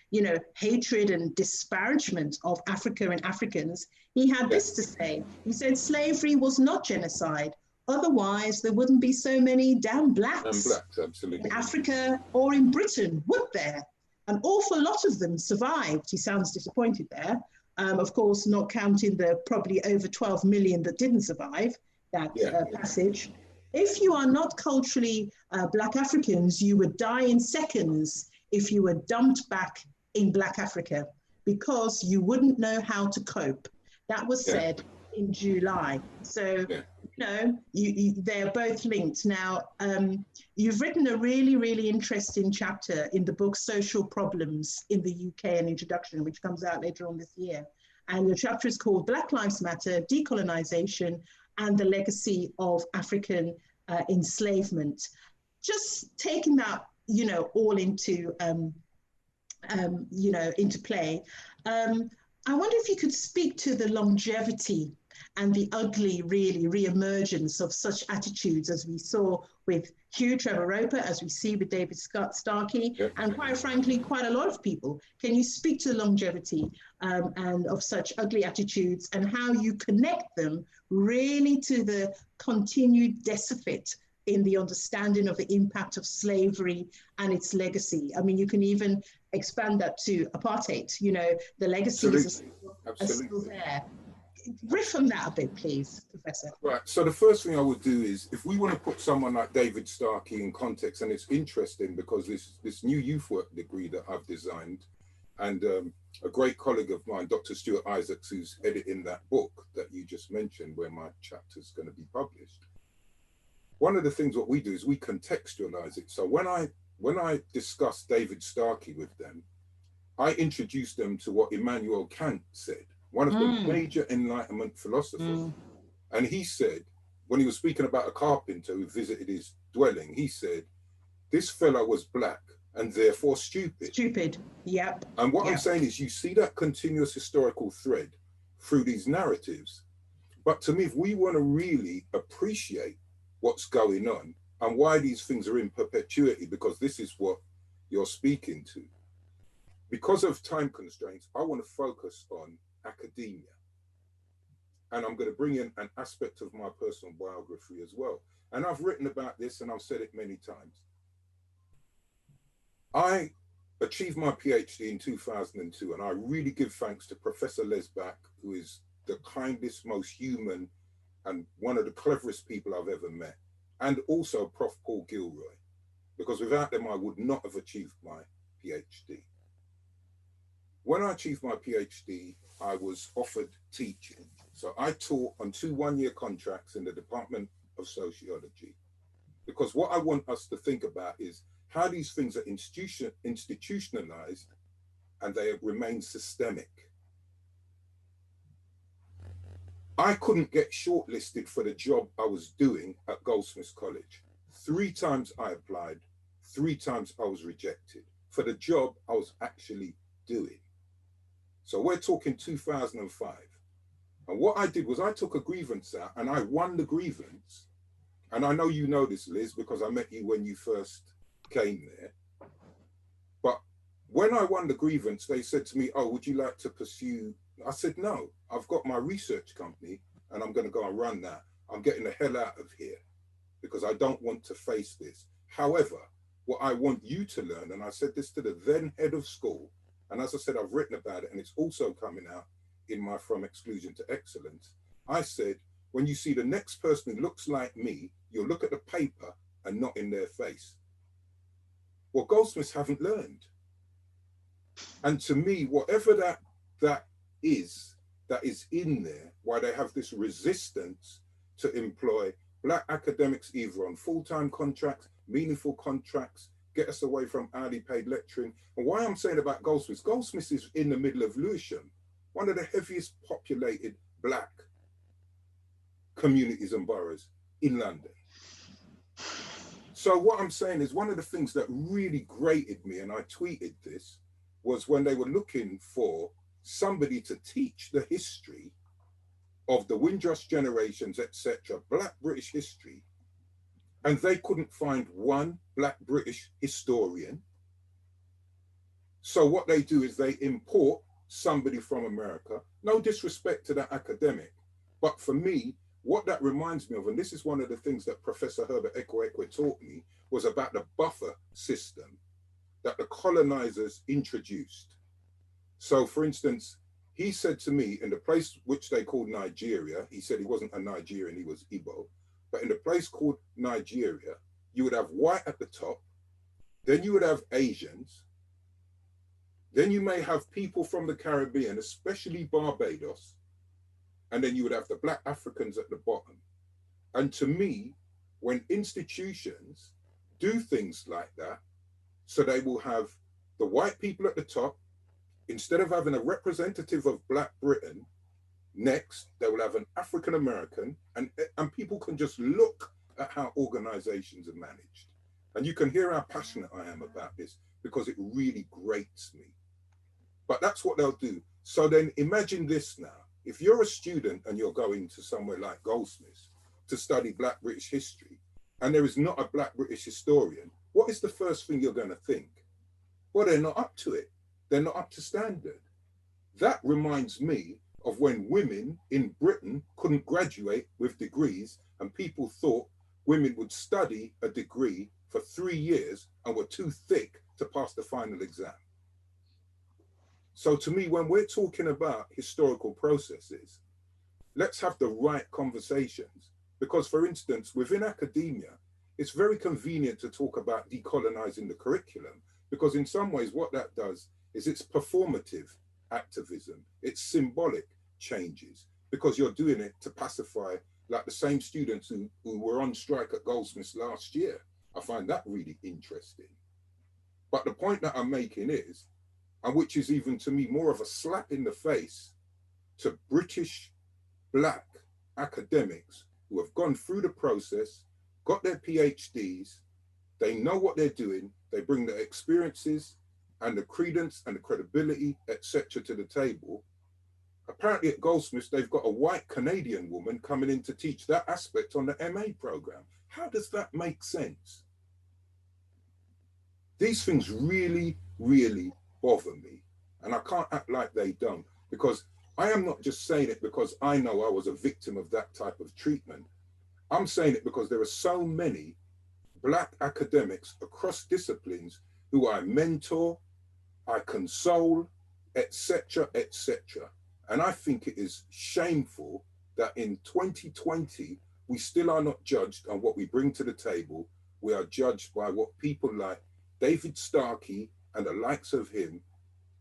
Speaker 1: hatred and disparagement of Africa and Africans. He had this to say. He said, slavery was not genocide. Otherwise, there wouldn't be so many damn blacks
Speaker 3: absolutely.
Speaker 1: In Africa or in Britain, would there? An awful lot of them survived. He sounds disappointed there. Of course, not counting the probably over 12 million that didn't survive that passage. If you are not culturally Black Africans, you would die in seconds if you were dumped back in Black Africa because you wouldn't know how to cope. That was said in July. So, they're both linked. Now, you've written a really, really interesting chapter in the book Social Problems in the UK, an introduction, which comes out later on this year. And your chapter is called Black Lives Matter, Decolonising and the Legacy of African Enslavement. Just taking that, all into, into play. I wonder if you could speak to the longevity and the ugly, really, re-emergence of such attitudes as we saw with Hugh Trevor Roper, as we see with David Starkey, and quite frankly, quite a lot of people. Can you speak to the longevity and of such ugly attitudes and how you connect them really to the continued deficit in the understanding of the impact of slavery and its legacy? I mean, you can even expand that to apartheid, the legacy is still there. Riff on that a bit, please, Professor.
Speaker 3: Right, so the first thing I would do is, if we want to put someone like David Starkey in context, and it's interesting because this new youth work degree that I've designed And a great colleague of mine, Dr. Stuart Isaacs, who's editing that book that you just mentioned, where my chapter's going to be published. One of the things what we do is we contextualize it. So when I discuss David Starkey with them, I introduce them to what Immanuel Kant said, one of the major Enlightenment philosophers. And he said, when he was speaking about a carpenter who visited his dwelling, he said, this fella was black and therefore stupid.
Speaker 1: Stupid, yep.
Speaker 3: And what I'm saying is you see that continuous historical thread through these narratives. But to me, if we want to really appreciate what's going on and why these things are in perpetuity, because this is what you're speaking to, because of time constraints, I want to focus on academia. And I'm going to bring in an aspect of my personal biography as well. And I've written about this and I've said it many times. I achieved my PhD in 2002, and I really give thanks to Professor Lesbach, who is the kindest, most human, and one of the cleverest people I've ever met, and also Prof. Paul Gilroy, because without them, I would not have achieved my PhD. When I achieved my PhD, I was offered teaching. So I taught on 2 one-year contracts in the Department of Sociology, because what I want us to think about is how these things are institutionalized and they remain systemic. I couldn't get shortlisted for the job I was doing at Goldsmiths College. 3 times I applied, 3 times I was rejected for the job I was actually doing. So we're talking 2005. And what I did was I took a grievance out and I won the grievance. And I know you know this, Liz, because I met you when you first came there. But when I won the grievance, they said to me, oh, would you like to pursue? I said, no, I've got my research company and I'm going to go and run that. I'm getting the hell out of here because I don't want to face this. However, what I want you to learn, and I said this to the then head of school, and as I said, I've written about it and it's also coming out in my From Exclusion to Excellence. I said, when you see the next person who looks like me, you'll look at the paper and not in their face. Well, Goldsmiths haven't learned. And to me, whatever that is in there, why they have this resistance to employ Black academics either on full-time contracts, meaningful contracts, get us away from hourly paid lecturing. And why I'm saying about Goldsmiths, Goldsmiths is in the middle of Lewisham, one of the heaviest populated Black communities and boroughs in London. So what I'm saying is one of the things that really grated me, and I tweeted this, was when they were looking for somebody to teach the history of the Windrush generations, etc., Black British history, and they couldn't find one Black British historian. So what they do is they import somebody from America. No disrespect to that academic, but for me, what that reminds me of, and this is one of the things that Professor Herbert Ekwekwe taught me, was about the buffer system that the colonizers introduced. So for instance, he said to me, in the place which they called Nigeria, he said he wasn't a Nigerian, he was Igbo, but in the place called Nigeria, you would have white at the top, then you would have Asians, then you may have people from the Caribbean, especially Barbados, and then you would have the Black Africans at the bottom. And to me, when institutions do things like that, so they will have the white people at the top, instead of having a representative of Black Britain, next, they will have an African American, and people can just look at how organizations are managed. And you can hear how passionate I am about this because it really grates me. But that's what they'll do. So then imagine this now. If you're a student and you're going to somewhere like Goldsmiths to study Black British history, and there is not a Black British historian, what is the first thing you're going to think? Well, they're not up to it. They're not up to standard. That reminds me of when women in Britain couldn't graduate with degrees, and people thought women would study a degree for 3 years and were too thick to pass the final exam. So to me, when we're talking about historical processes, let's have the right conversations. Because for instance, within academia, it's very convenient to talk about decolonizing the curriculum, because in some ways what that does is it's performative activism. It's symbolic changes because you're doing it to pacify, like the same students who were on strike at Goldsmiths last year. I find that really interesting. But the point that I'm making is, and which is even to me more of a slap in the face to British Black academics who have gone through the process, got their PhDs, they know what they're doing, they bring their experiences and the credence and the credibility, etc. to the table. Apparently at Goldsmiths, they've got a white Canadian woman coming in to teach that aspect on the MA program. How does that make sense? These things really, really bother me. And I can't act like they don't, because I am not just saying it because I know I was a victim of that type of treatment. I'm saying it because there are so many Black academics across disciplines who I mentor, I console, etc., etc. And I think it is shameful that in 2020, we still are not judged on what we bring to the table. We are judged by what people like David Starkey and the likes of him,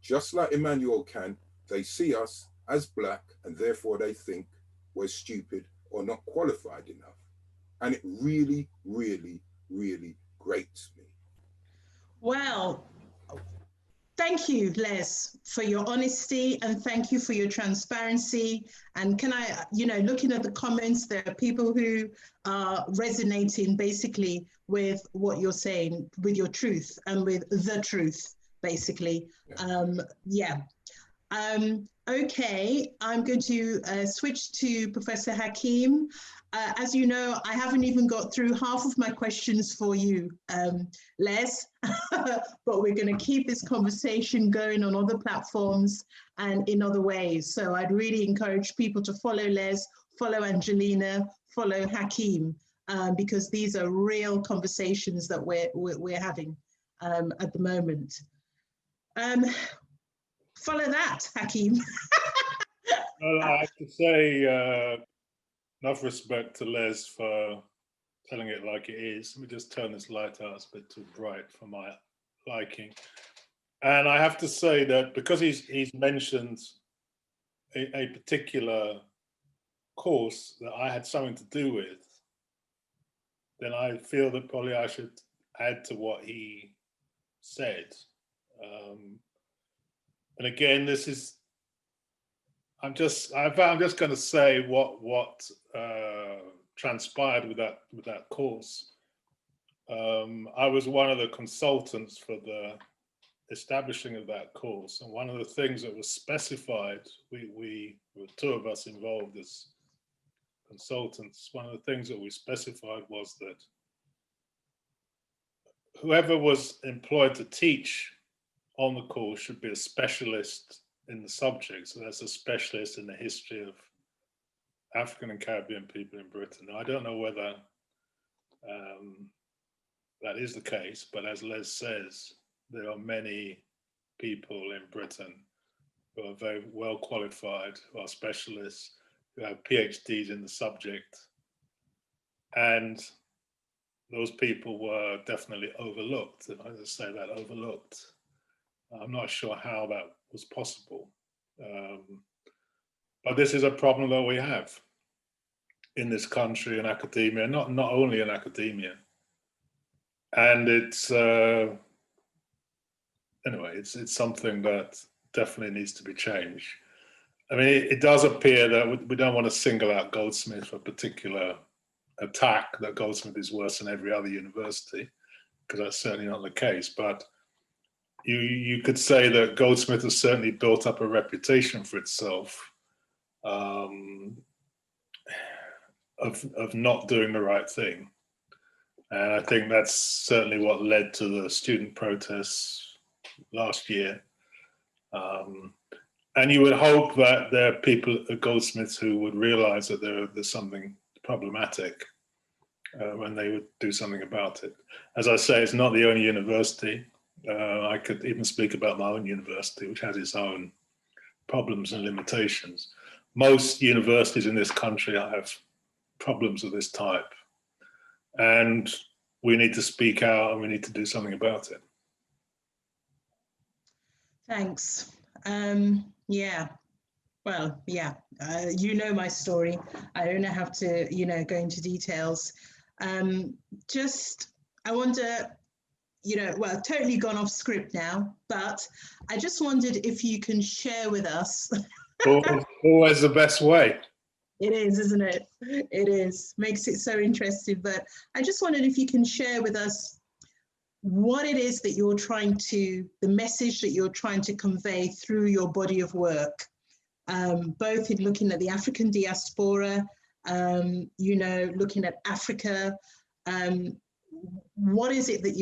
Speaker 3: just like Immanuel Kant, they see us as Black and therefore they think we're stupid or not qualified enough. And it really, really, really grates me.
Speaker 1: Well, thank you, Les, for your honesty, and thank you for your transparency. And can I, looking at the comments, there are people who are resonating basically with what you're saying, with your truth and with the truth, basically. Okay, I'm going to switch to Professor Hakim. As you know, I haven't even got through half of my questions for you, Les, but we're going to keep this conversation going on other platforms and in other ways. So I'd really encourage people to follow Les, follow Angelina, follow Hakim, because these are real conversations that we're having at the moment. Follow that, Hakim.
Speaker 4: Well, I have to say, enough respect to Les for telling it like it is. Let me just turn this light out, it's a bit too bright for my liking. And I have to say that because he's mentioned a particular course that I had something to do with, then I feel that probably I should add to what he said. And again, this is, I'm just going to say what transpired with that course. I was one of the consultants for the establishing of that course, and one of the things that was specified, we were two of us involved as consultants. One of the things that we specified was that whoever was employed to teach on the course should be a specialist in the subject. So that's a specialist in the history of African and Caribbean people in Britain. Now, I don't know whether that is the case, but as Les says, there are many people in Britain who are very well qualified, who are specialists, who have PhDs in the subject. And those people were definitely overlooked. And I just say that, overlooked. I'm not sure how that was possible. But this is a problem that we have in this country, in academia, not only in academia. And it's, anyway, it's something that definitely needs to be changed. I mean, it does appear that we don't want to single out Goldsmiths for a particular attack, that Goldsmith is worse than every other university, because that's certainly not the case. But you could say that Goldsmith has certainly built up a reputation for itself of not doing the right thing. And I think that's certainly what led to the student protests last year. And you would hope that there are people at Goldsmiths who would realize that there's something problematic when they would do something about it. As I say, it's not the only university. I could even speak about my own university, which has its own problems and limitations. Most universities in this country have problems of this type. And we need to speak out and we need to do something about it.
Speaker 1: Thanks. Yeah. Well, yeah, you know my story. I don't have to, go into details. Just, I wonder, well, totally gone off script now, but I just wondered if you can share with us.
Speaker 4: Always the best way.
Speaker 1: It is, isn't it? It is. Makes it so interesting. But I just wondered if you can share with us what it is that you're trying to, the message that you're trying to convey through your body of work. Both in looking at the African diaspora, looking at Africa. What is it that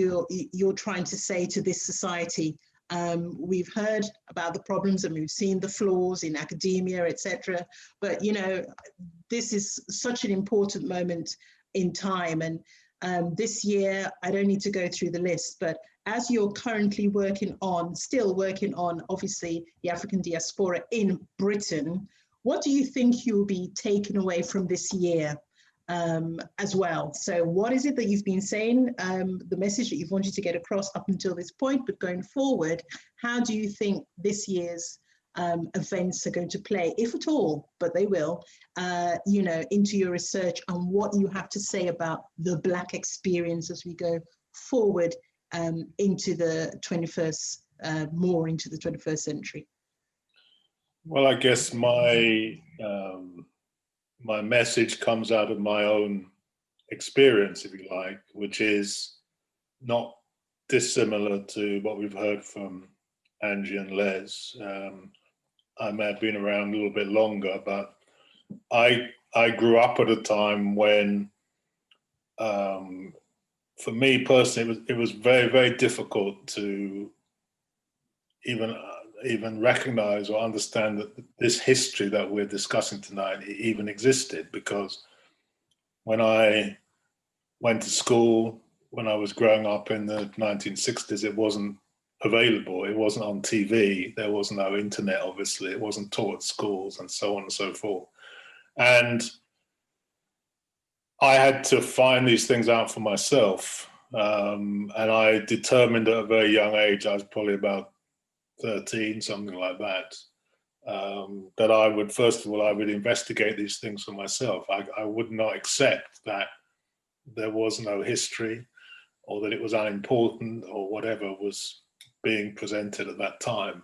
Speaker 1: you're trying to say to this society? We've heard about the problems and we've seen the flaws in academia, etc. But this is such an important moment in time. And this year, I don't need to go through the list, but as you're currently still working on, obviously, the African diaspora in Britain, what do you think you'll be taking away from this year as well? So what is it that you've been saying, the message that you've wanted to get across up until this point, but going forward, how do you think this year's events are going to play, if at all, but they will, into your research and what you have to say about the Black experience as we go forward into the 21st, more into the 21st century?
Speaker 4: Well, I guess my my message comes out of my own experience, if you like, which is not dissimilar to what we've heard from Angie and Les. I may have been around a little bit longer, but I grew up at a time when, for me personally, it was very, very difficult to even recognize or understand that this history that we're discussing tonight even existed, because when I went to school, when I was growing up in the 1960s, it wasn't available. It wasn't on TV. There was no internet, obviously. It wasn't taught at schools and so on and so forth. And I had to find these things out for myself. And I determined at a very young age, I was probably about 13, something like that, that I would, first of all, I would investigate these things for myself. I would not accept that there was no history or that it was unimportant or whatever was being presented at that time.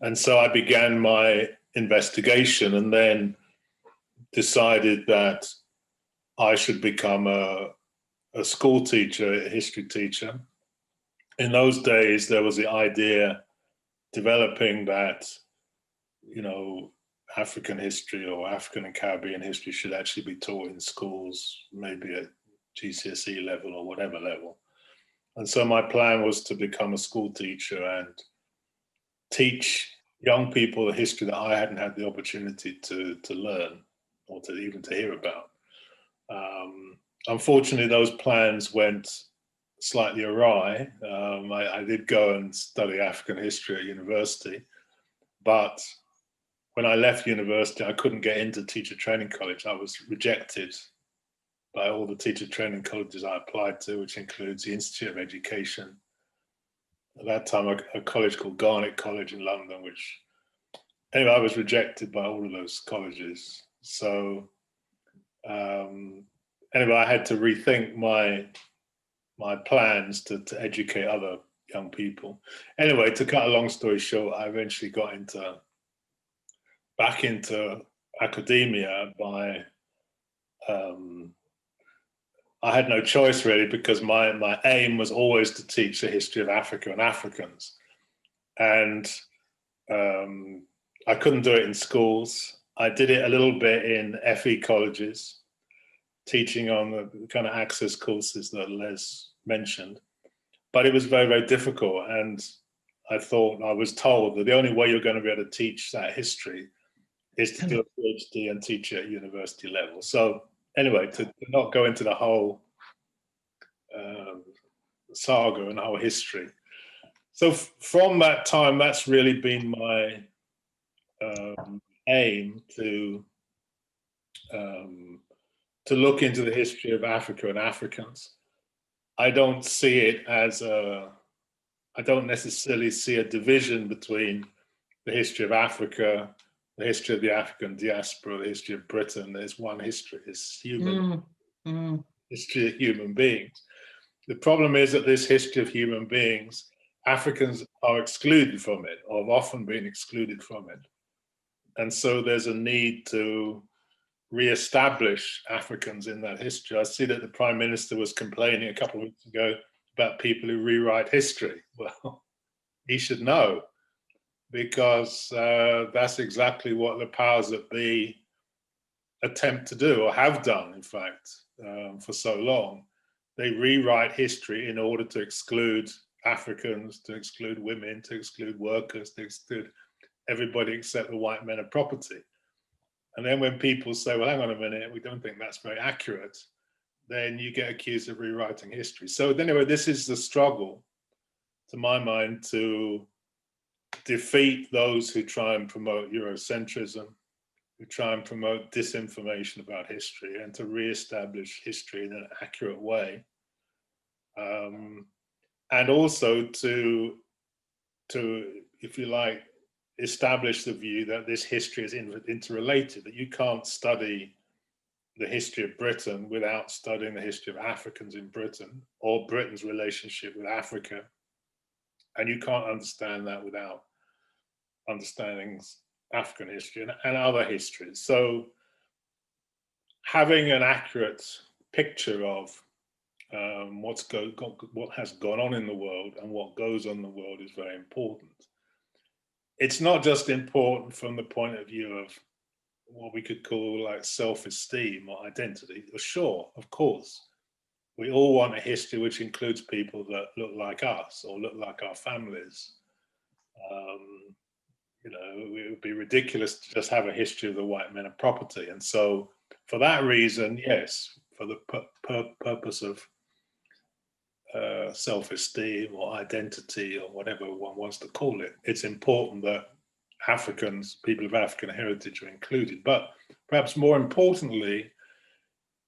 Speaker 4: And so I began my investigation and then decided that I should become a school teacher, a history teacher. In those days, there was the idea developing that, African history or African and Caribbean history should actually be taught in schools, maybe at GCSE level or whatever level. And so my plan was to become a school teacher and teach young people the history that I hadn't had the opportunity to learn or to even to hear about. Unfortunately, those plans went slightly awry. I did go and study African history at university, but when I left university, I couldn't get into teacher training college. I was rejected by all the teacher training colleges I applied to, which includes the Institute of Education. At that time, a college called Garnet College in London, which, anyway, I was rejected by all of those colleges. So anyway, I had to rethink my plans to educate other young people. Anyway, to cut a long story short, I eventually got back into academia by, I had no choice really, because my aim was always to teach the history of Africa and Africans. And I couldn't do it in schools. I did it a little bit in FE colleges, teaching on the kind of access courses that Les mentioned. But it was very, very difficult. And I was told that the only way you're going to be able to teach that history is to do a PhD and teach at university level. So anyway, to not go into the whole saga and the whole history. So from that time, that's really been my aim to look into the history of Africa and Africans. I don't see it as I don't necessarily see a division between the history of Africa, the history of the African diaspora, the history of Britain. There's one history, it's human, history of human beings. The problem is that this history of human beings, Africans are excluded from it, or have often been excluded from it. And so there's a need to re-establish Africans in that history. I see that the Prime Minister was complaining a couple of weeks ago about people who rewrite history. Well, he should know, because that's exactly what the powers that be attempt to do, or have done, in fact, for so long. They rewrite history in order to exclude Africans, to exclude women, to exclude workers, to exclude everybody except the white men of property. And then when people say, well, hang on a minute, we don't think that's very accurate, then you get accused of rewriting history. So anyway, this is the struggle, to my mind, to defeat those who try and promote Eurocentrism, who try and promote disinformation about history, and to re-establish history in an accurate way. And also to, if you like, establish the view that this history is interrelated, that you can't study the history of Britain without studying the history of Africans in Britain, or Britain's relationship with Africa. And you can't understand that without understanding African history and other histories. So having an accurate picture of what has gone on in the world and what goes on in the world is very important. It's not just important from the point of view of what we could call like self-esteem or identity. Sure, of course, we all want a history which includes people that look like us or look like our families. You know, it would be ridiculous to just have a history of the white men of property. And so for that reason, yes, for the purpose of self-esteem or identity or whatever one wants to call it, it's important that Africans, people of African heritage, are included. But perhaps more importantly,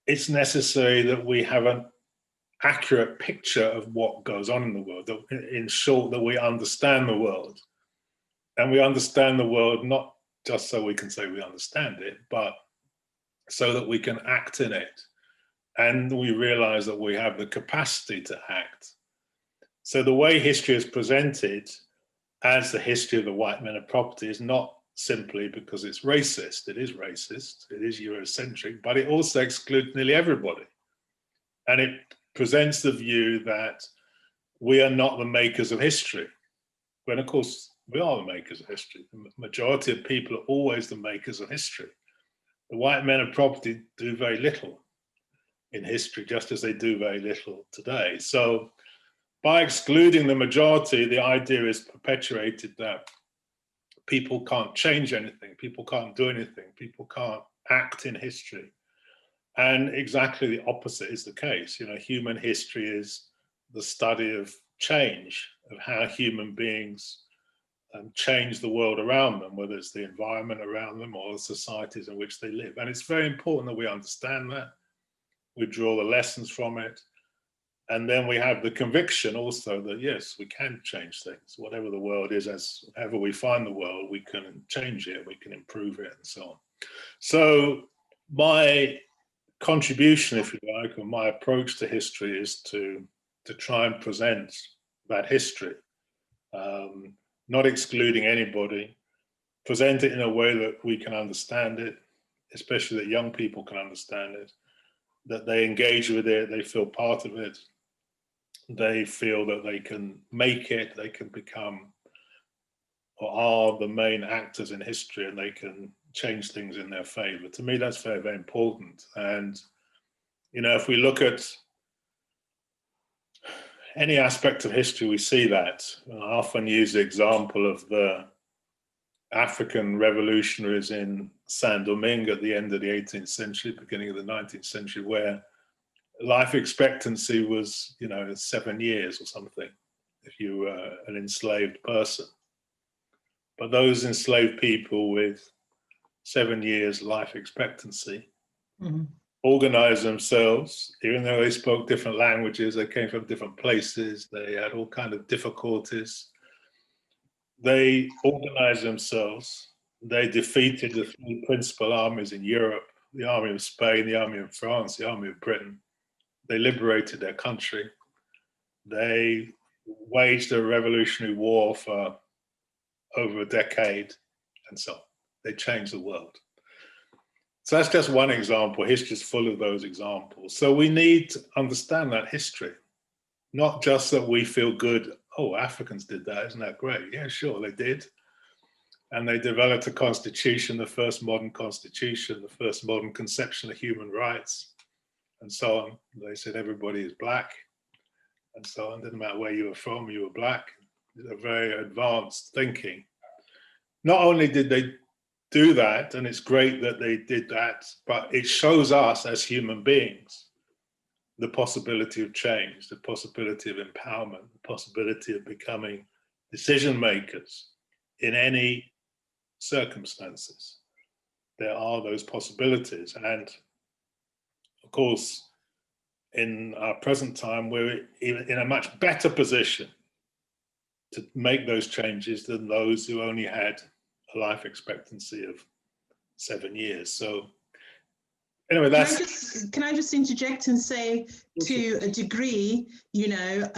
Speaker 4: it's necessary that we have an accurate picture of what goes on in the world, that, in short, that we understand the world. And we understand the world not just so we can say we understand it, but so that we can act in it. And we realize that we have the capacity to act. So the way history is presented as the history of the white men of property is not simply because it's racist. It is racist, it is Eurocentric, but it also excludes nearly everybody. And it presents the view that we are not the makers of history, when of course we are the makers of history. The majority of people are always the makers of history. The white men of property do very little in history, just as they do very little today. So by excluding the majority, the idea is perpetuated that people can't change anything, people can't do anything, people can't act in history. And exactly the opposite is the case. You know, human history is the study of change, of how human beings change the world around them, whether it's the environment around them or the societies in which they live. And it's very important that we understand that, we draw the lessons from it, and then we have the conviction also that yes, we can change things. Whatever the world is, as however we find the world, we can change it, we can improve it, and so on. So my contribution, if you like, or my approach to history is to try and present that history, not excluding anybody, present it in a way that we can understand it, especially that young people can understand it, that they engage with it, they feel part of it, they feel that they can make it, they can become or are the main actors in history, and they can change things in their favor. To me, that's very, very important. And, you know, if we look at any aspect of history, we see that. I often use the example of the African revolutionaries in Saint-Domingue at the end of the 18th century, beginning of the 19th century, where life expectancy was, you know, 7 years or something, if you were an enslaved person. But those enslaved people with 7 years life expectancy organize themselves, even though they spoke different languages, they came from different places, they had all kinds of difficulties. They organized themselves. They defeated the three principal armies in Europe, the army of Spain, the army of France, the army of Britain. They liberated their country. They waged a revolutionary war for over a decade, and so on. They changed the world. So that's just one example. History is full of those examples. So we need to understand that history, not just that we feel good, oh, Africans did that, isn't that great? Yeah, sure, they did. And they developed a constitution, the first modern constitution, the first modern conception of human rights, and so on. They said everybody is black, and so on. Didn't matter where you were from, you were black. It's a very advanced thinking. Not only did they do that, and it's great that they did that, but it shows us as human beings the possibility of change, the possibility of empowerment, the possibility of becoming decision makers in any circumstances. There are those possibilities. And of course, in our present time, we're in a much better position to make those changes than those who only had a life expectancy of 7 years. So anyway, that's...
Speaker 1: Can I just interject and say, to a degree, you know,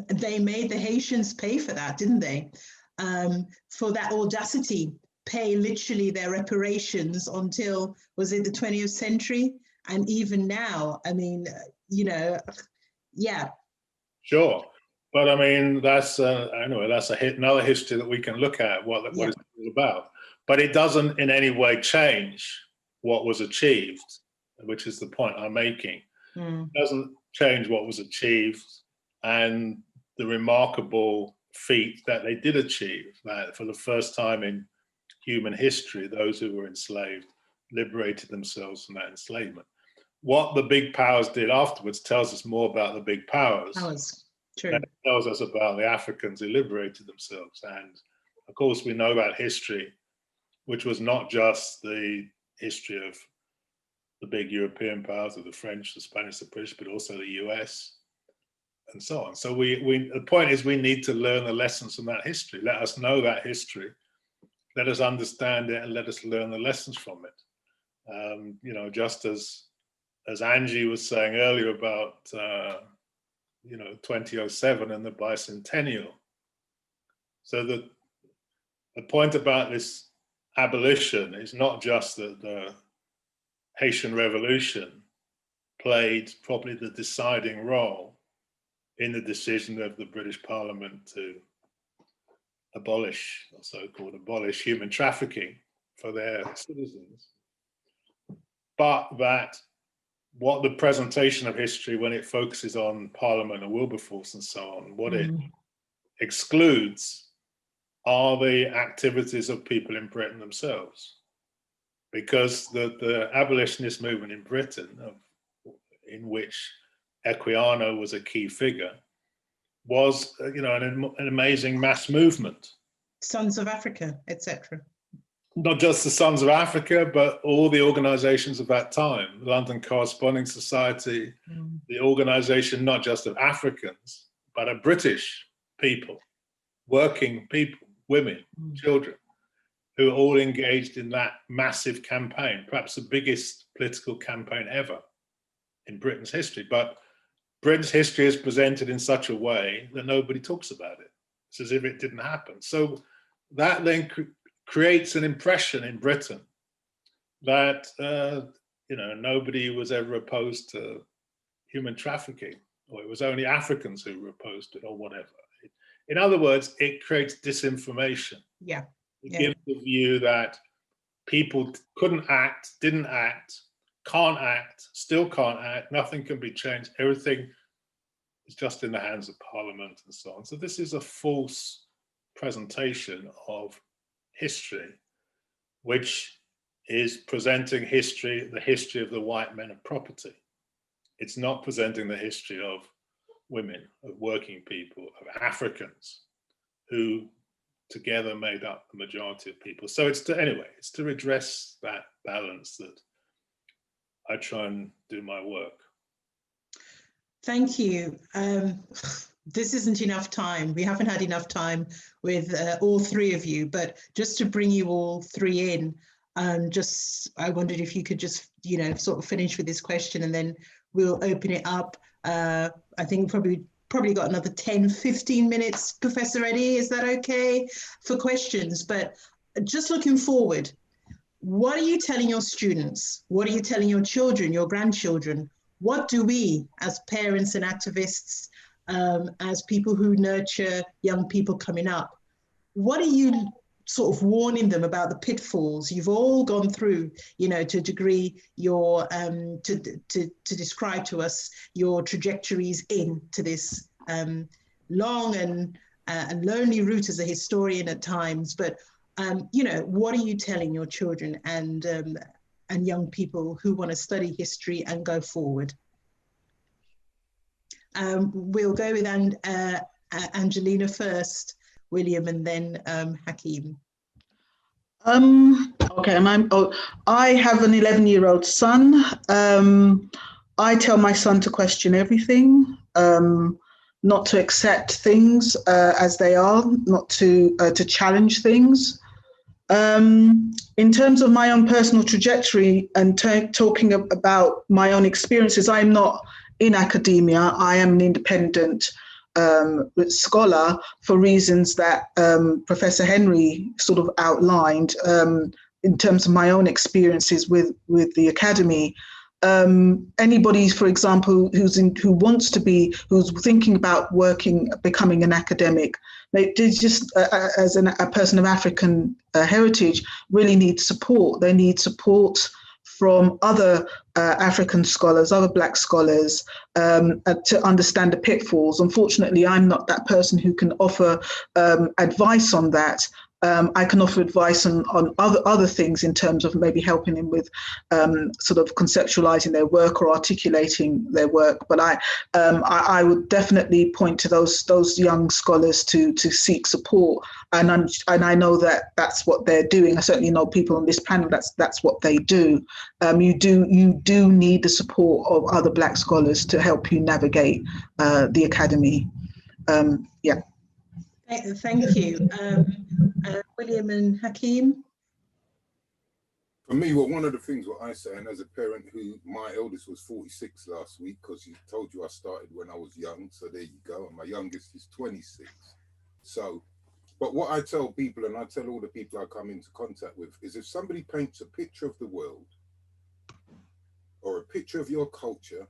Speaker 1: they made the Haitians pay for that, didn't they? For that audacity, pay literally their reparations until, was it the 20th century? And even now, I mean, you know, yeah.
Speaker 4: Sure. But I mean, that's anyway, that's another history that we can look at, what it's all about. But it doesn't in any way change what was achieved, which is the point I'm making. It doesn't change what was achieved and the remarkable feat that they did achieve, that for the first time in human history, those who were enslaved liberated themselves from that enslavement. What the big powers did afterwards tells us more about the big powers.
Speaker 1: True.
Speaker 4: That tells us about the Africans who liberated themselves. And of course, we know that history, which was not just the history of the big European powers of the French, the Spanish, the British, but also the US, and so on. So the point is we need to learn the lessons from that history. Let us know that history. Let us understand it and let us learn the lessons from it. You know, just as Angie was saying earlier about, you know, 2007 and the bicentennial. So the point about this abolition is not just that the Haitian Revolution played probably the deciding role in the decision of the British Parliament to abolish, or so-called abolish, human trafficking for their citizens, but that what the presentation of history, when it focuses on Parliament and Wilberforce and so on, what it excludes are the activities of people in Britain themselves. Because the abolitionist movement in Britain, in which Equiano was a key figure, was, you know, an amazing mass movement.
Speaker 1: Sons of Africa, etc.
Speaker 4: Not just the Sons of Africa, but all the organizations of that time, the London Corresponding Society, the organization not just of Africans, but of British people, working people, women, children, who all engaged in that massive campaign, perhaps the biggest political campaign ever in Britain's history. But Britain's history is presented in such a way that nobody talks about it. It's as if it didn't happen. So that then creates an impression in Britain that, you know, nobody was ever opposed to human trafficking, or it was only Africans who were opposed to it, or whatever. In other words, it creates disinformation.
Speaker 1: Yeah.
Speaker 4: It gives the view that people couldn't act, didn't act, can't act, still can't act, nothing can be changed, everything is just in the hands of Parliament and so on. So this is a false presentation of history, which is presenting history, the history of the white men of property. It's not presenting the history of women, of working people, of Africans, who together made up the majority of people. So it's to redress that balance that I try and do my work.
Speaker 1: Thank you. This isn't enough time. We haven't had enough time with all three of you, but just to bring you all three in, I wondered if you could just, sort of finish with this question and then we'll open it up. I think probably got another 10, 15 minutes, Professor Reddie, is that okay, for questions? But just looking forward, what are you telling your students? What are you telling your children, your grandchildren? What do we as parents and activists, as people who nurture young people coming up, what are you sort of warning them about the pitfalls you've all gone through, to a degree, your to describe to us your trajectories into this long and lonely route as a historian at times, but what are you telling your children and young people who want to study history and go forward? We'll go with Angelina first, William, and then Hakim.
Speaker 2: Okay, I have an 11-year-old son. I tell my son to question everything, not to accept things as they are, not to challenge things. In terms of my own personal trajectory and talking about my own experiences, I'm not in academia. I am an independent scholar for reasons that Professor Henry sort of outlined in terms of my own experiences with the academy. Anybody, for example, who's thinking about becoming an academic, they just, as a person of African heritage, really need support. They need support from other African scholars, other Black scholars, to understand the pitfalls. Unfortunately, I'm not that person who can offer advice on that. I can offer advice on other things in terms of maybe helping them with sort of conceptualizing their work or articulating their work. But I would definitely point to those young scholars to seek support. And I know that that's what they're doing. I certainly know people on this panel, that's what they do. You do need the support of other Black scholars to help you navigate the academy. Yeah.
Speaker 1: Thank you. William and Hakim?
Speaker 3: For me, well, one of the things what I say, and as a parent who, my eldest was 46 last week, because he told you I started when I was young, so there you go, and my youngest is 26. So, but what I tell people, and I tell all the people I come into contact with, is if somebody paints a picture of the world, or a picture of your culture,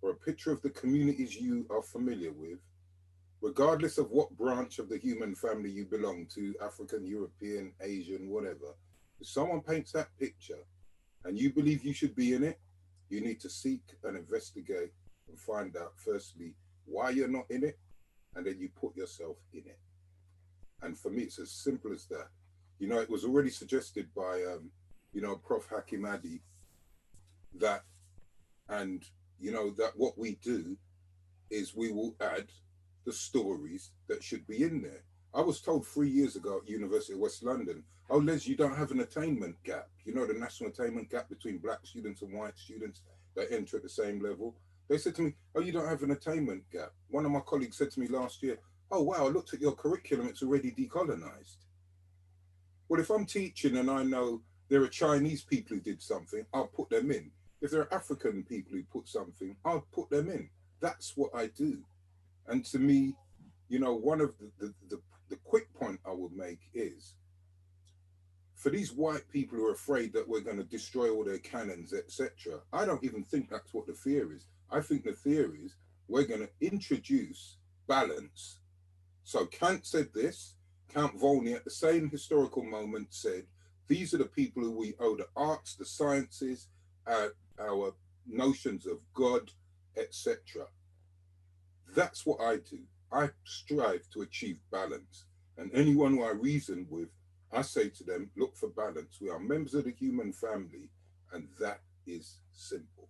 Speaker 3: or a picture of the communities you are familiar with, regardless of what branch of the human family you belong to, African, European, Asian, whatever, if someone paints that picture and you believe you should be in it, you need to seek and investigate and find out, firstly, why you're not in it, and then you put yourself in it. And for me, it's as simple as that. It was already suggested by, Prof. Hakim that, and, that what we do is we will add the stories that should be in there. I was told 3 years ago at University of West London, oh, Les, you don't have an attainment gap. The national attainment gap between Black students and white students that enter at the same level. They said to me, oh, you don't have an attainment gap. One of my colleagues said to me last year, oh, wow, I looked at your curriculum, it's already decolonized. Well, if I'm teaching and I know there are Chinese people who did something, I'll put them in. If there are African people who put something, I'll put them in. That's what I do. And to me, one of the quick point I would make is, for these white people who are afraid that we're going to destroy all their cannons, etc., I don't even think that's what the fear is. I think the fear is we're going to introduce balance. So Kant said this, Count Volney at the same historical moment said, these are the people who we owe the arts, the sciences, our notions of God, etc. That's what I do. I strive to achieve balance. And anyone who I reason with, I say to them, look for balance. We are members of the human family, and that is simple.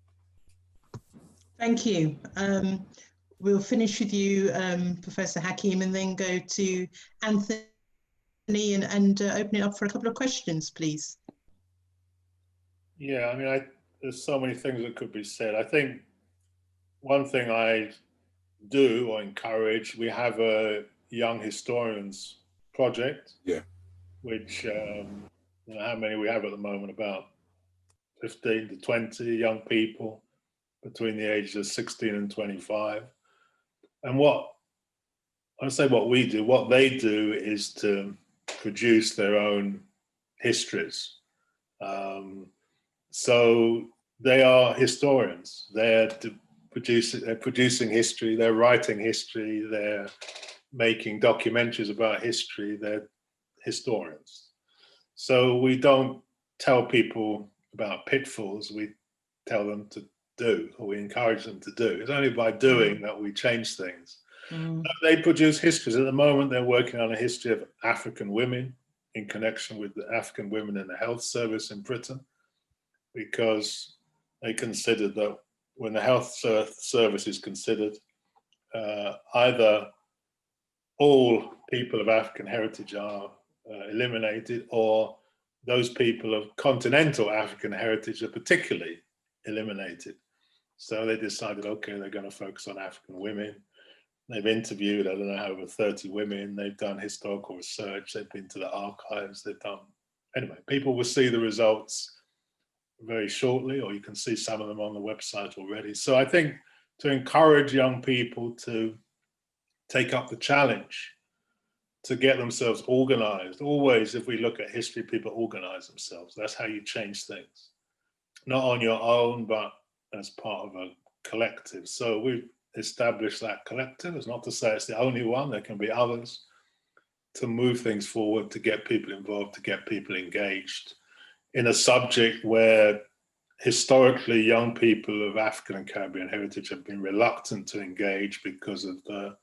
Speaker 1: Thank you. We'll finish with you, Professor Hakim, and then go to Anthony and open it up for a couple of questions, please.
Speaker 4: Yeah, I mean, there's so many things that could be said. I think one thing I do or encourage, we have a young historians project.
Speaker 3: Yeah.
Speaker 4: Which, I don't know how many we have at the moment, about 15 to 20 young people between the ages of 16 and 25. And what we do, what they do is to produce their own histories. So they are historians. They're producing history, they're writing history, they're making documentaries about history, they're historians. So we don't tell people about pitfalls, we tell them to do, or we encourage them to do. It's only by doing that we change things. They produce histories. At the moment, they're working on a history of African women in connection with the African women in the health service in Britain, because they considered that when the health service is considered, either all people of African heritage are eliminated, or those people of continental African heritage are particularly eliminated. So they decided, okay, they're going to focus on African women. They've interviewed, I don't know, over 30 women. They've done historical research. They've been to the archives. They've done, anyway, people will see the results very shortly, or you can see some of them on the website already. So I think to encourage young people to take up the challenge, to get themselves organized. Always, if we look at history, people organize themselves. That's how you change things. Not on your own, but as part of a collective. So we've established that collective. It's not to say it's the only one, there can be others, to move things forward, to get people involved, to get people engaged in a subject where historically young people of African and Caribbean heritage have been reluctant to engage because of the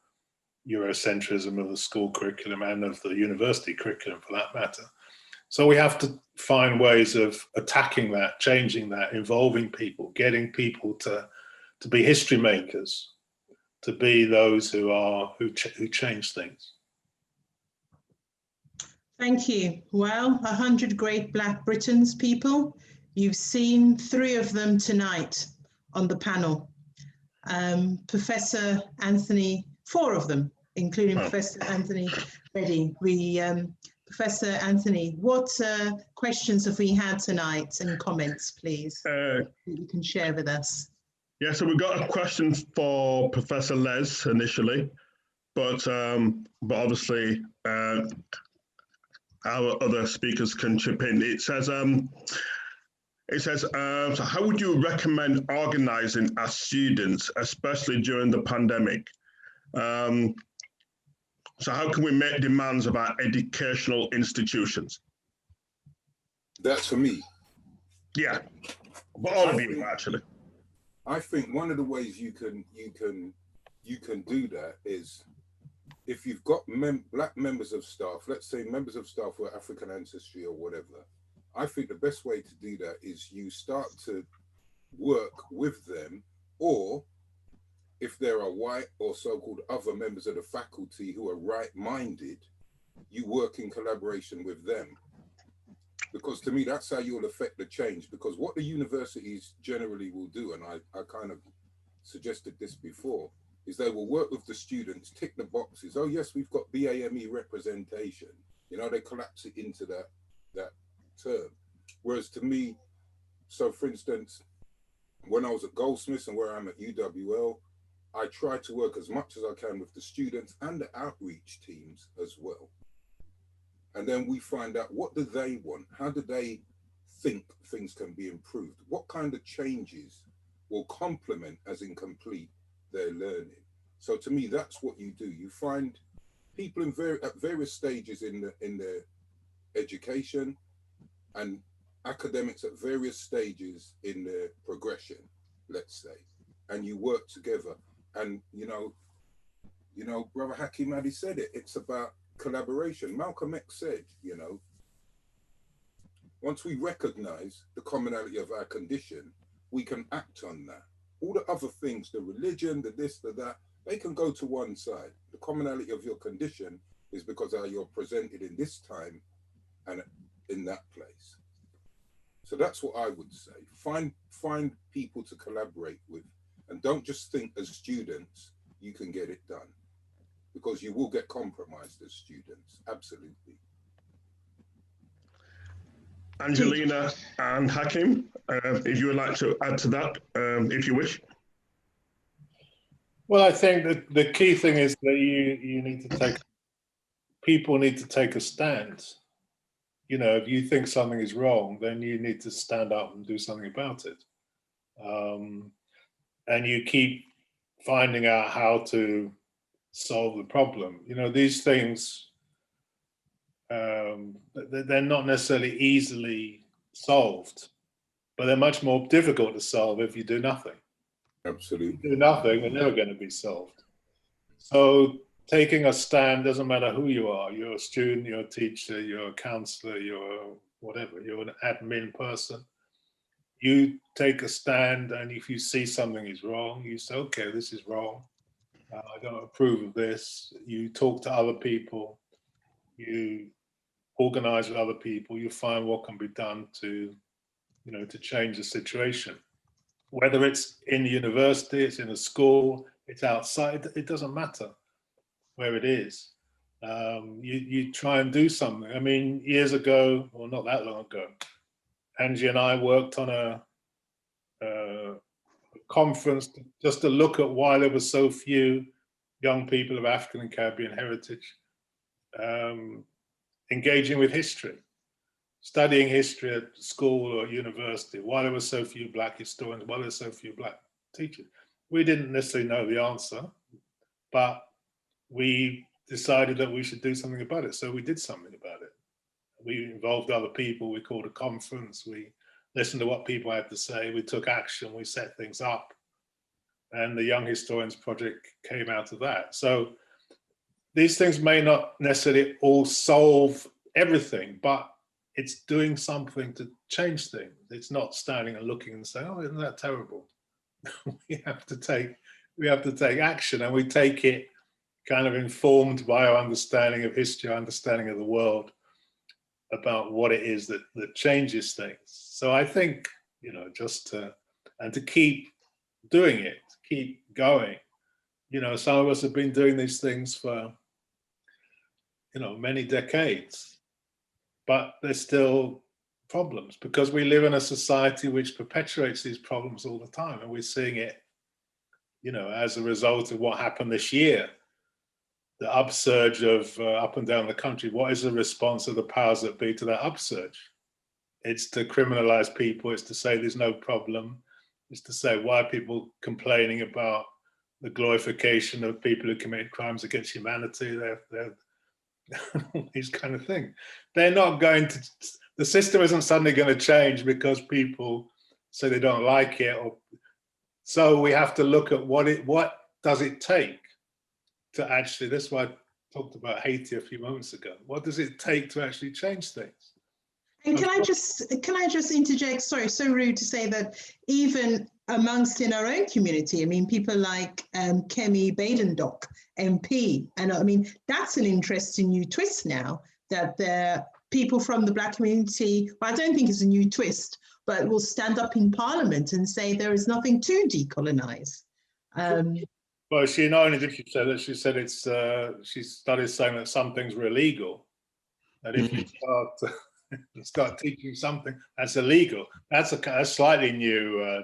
Speaker 4: Eurocentrism of the school curriculum and of the university curriculum, for that matter. So we have to find ways of attacking that, changing that, involving people, getting people to be history makers, to be those who change things.
Speaker 1: Thank you. Well, 100 great Black Britons, people. You've seen 3 of them tonight on the panel. Professor Anthony, 4 of them, including Professor Anthony Reddie. Professor Anthony, what questions have we had tonight and comments, please, that you can share with us?
Speaker 5: Yeah, so we got a question for Professor Les initially, but obviously our other speakers can chip in. It says, so how would you recommend organizing as students, especially during the pandemic? So how can we make demands of our educational institutions?
Speaker 3: That's for me.
Speaker 5: Yeah, but all of you actually.
Speaker 3: I think one of the ways you can do that is if you've got Black members of staff, let's say members of staff who are African ancestry or whatever. I think the best way to do that is you start to work with them, or if there are white or so-called other members of the faculty who are right-minded, you work in collaboration with them. Because to me, that's how you'll affect the change. Because what the universities generally will do, and I kind of suggested this before, is they will work with the students, tick the boxes. Oh yes, we've got BAME representation. You know, they collapse it into that term. Whereas to me, so for instance, when I was at Goldsmiths and where I'm at UWL, I try to work as much as I can with the students and the outreach teams as well. And then we find out, what do they want? How do they think things can be improved? What kind of changes will complement, as in complete, their learning? So to me, that's what you do. You find people at various stages in their education, and academics at various stages in their progression, let's say, and you work together. And you know, Brother Hakim said it. It's about collaboration. Malcolm X said, you know, once we recognize the commonality of our condition, we can act on that. All the other things, the religion, the this, the that, they can go to one side. The commonality of your condition is because how you're presented in this time and in that place. So that's what I would say. Find people to collaborate with, and don't just think as students you can get it done, because you will get compromised as students. Absolutely.
Speaker 5: Angelina and Hakim, if you would like to add to that, if you wish.
Speaker 4: Well, I think that the key thing is that you need to people need to take a stand. You know, if you think something is wrong, then you need to stand up and do something about it. And you keep finding out how to solve the problem. You know, these things, they're not necessarily easily solved, but they're much more difficult to solve if you do nothing.
Speaker 3: Absolutely.
Speaker 4: If you do nothing, they're never going to be solved. So taking a stand doesn't matter who you are. You're a student, you're a teacher, you're a counselor, you're whatever, you're an admin person. You take a stand, and if you see something is wrong, you say, okay, this is wrong. I don't approve of this. You talk to other people, you organize with other people, you find what can be done to, you know, to change the situation. Whether it's in the university, it's in a school, it's outside, it doesn't matter where it is. You try and do something. I mean, years ago, or not that long ago, Angie and I worked on a conference just to look at why there were so few young people of African and Caribbean heritage engaging with history, studying history at school or university, why there were so few Black historians, why there were so few Black teachers. We didn't necessarily know the answer, but we decided that we should do something about it. So we did something about it. We involved other people, we called a conference, we listened to what people had to say, we took action, we set things up. And the Young Historians Project came out of that. So these things may not necessarily all solve everything, but it's doing something to change things. It's not standing and looking and saying, oh, isn't that terrible? we have to take action, and we take it kind of informed by our understanding of history, our understanding of the world, about what it is that changes things. So I think, you know, just to keep doing it, keep going. You know, some of us have been doing these things for, you know, many decades, but there's still problems because we live in a society which perpetuates these problems all the time. And we're seeing it, you know, as a result of what happened this year, the upsurge of up and down the country. What is the response of the powers that be to that upsurge? It's to criminalize people. It's to say there's no problem. It's to say, why are people complaining about the glorification of people who commit crimes against humanity? They're these kind of things. They're not going to, the system isn't suddenly going to change because people say they don't like it. So we have to look at what does it take to actually, that's why I talked about Haiti a few moments ago. What does it take to actually change things?
Speaker 1: And can I just interject? Sorry, so rude to say that even amongst in our own community, I mean, people like Kemi Badendok, MP, and I mean, that's an interesting new twist now that the people from the Black community, well, I don't think it's a new twist, but will stand up in Parliament and say there is nothing to decolonize.
Speaker 4: Well, she not only did she say that, she said it's, she started saying that some things were illegal, that if you start teaching something that's illegal, that's a slightly new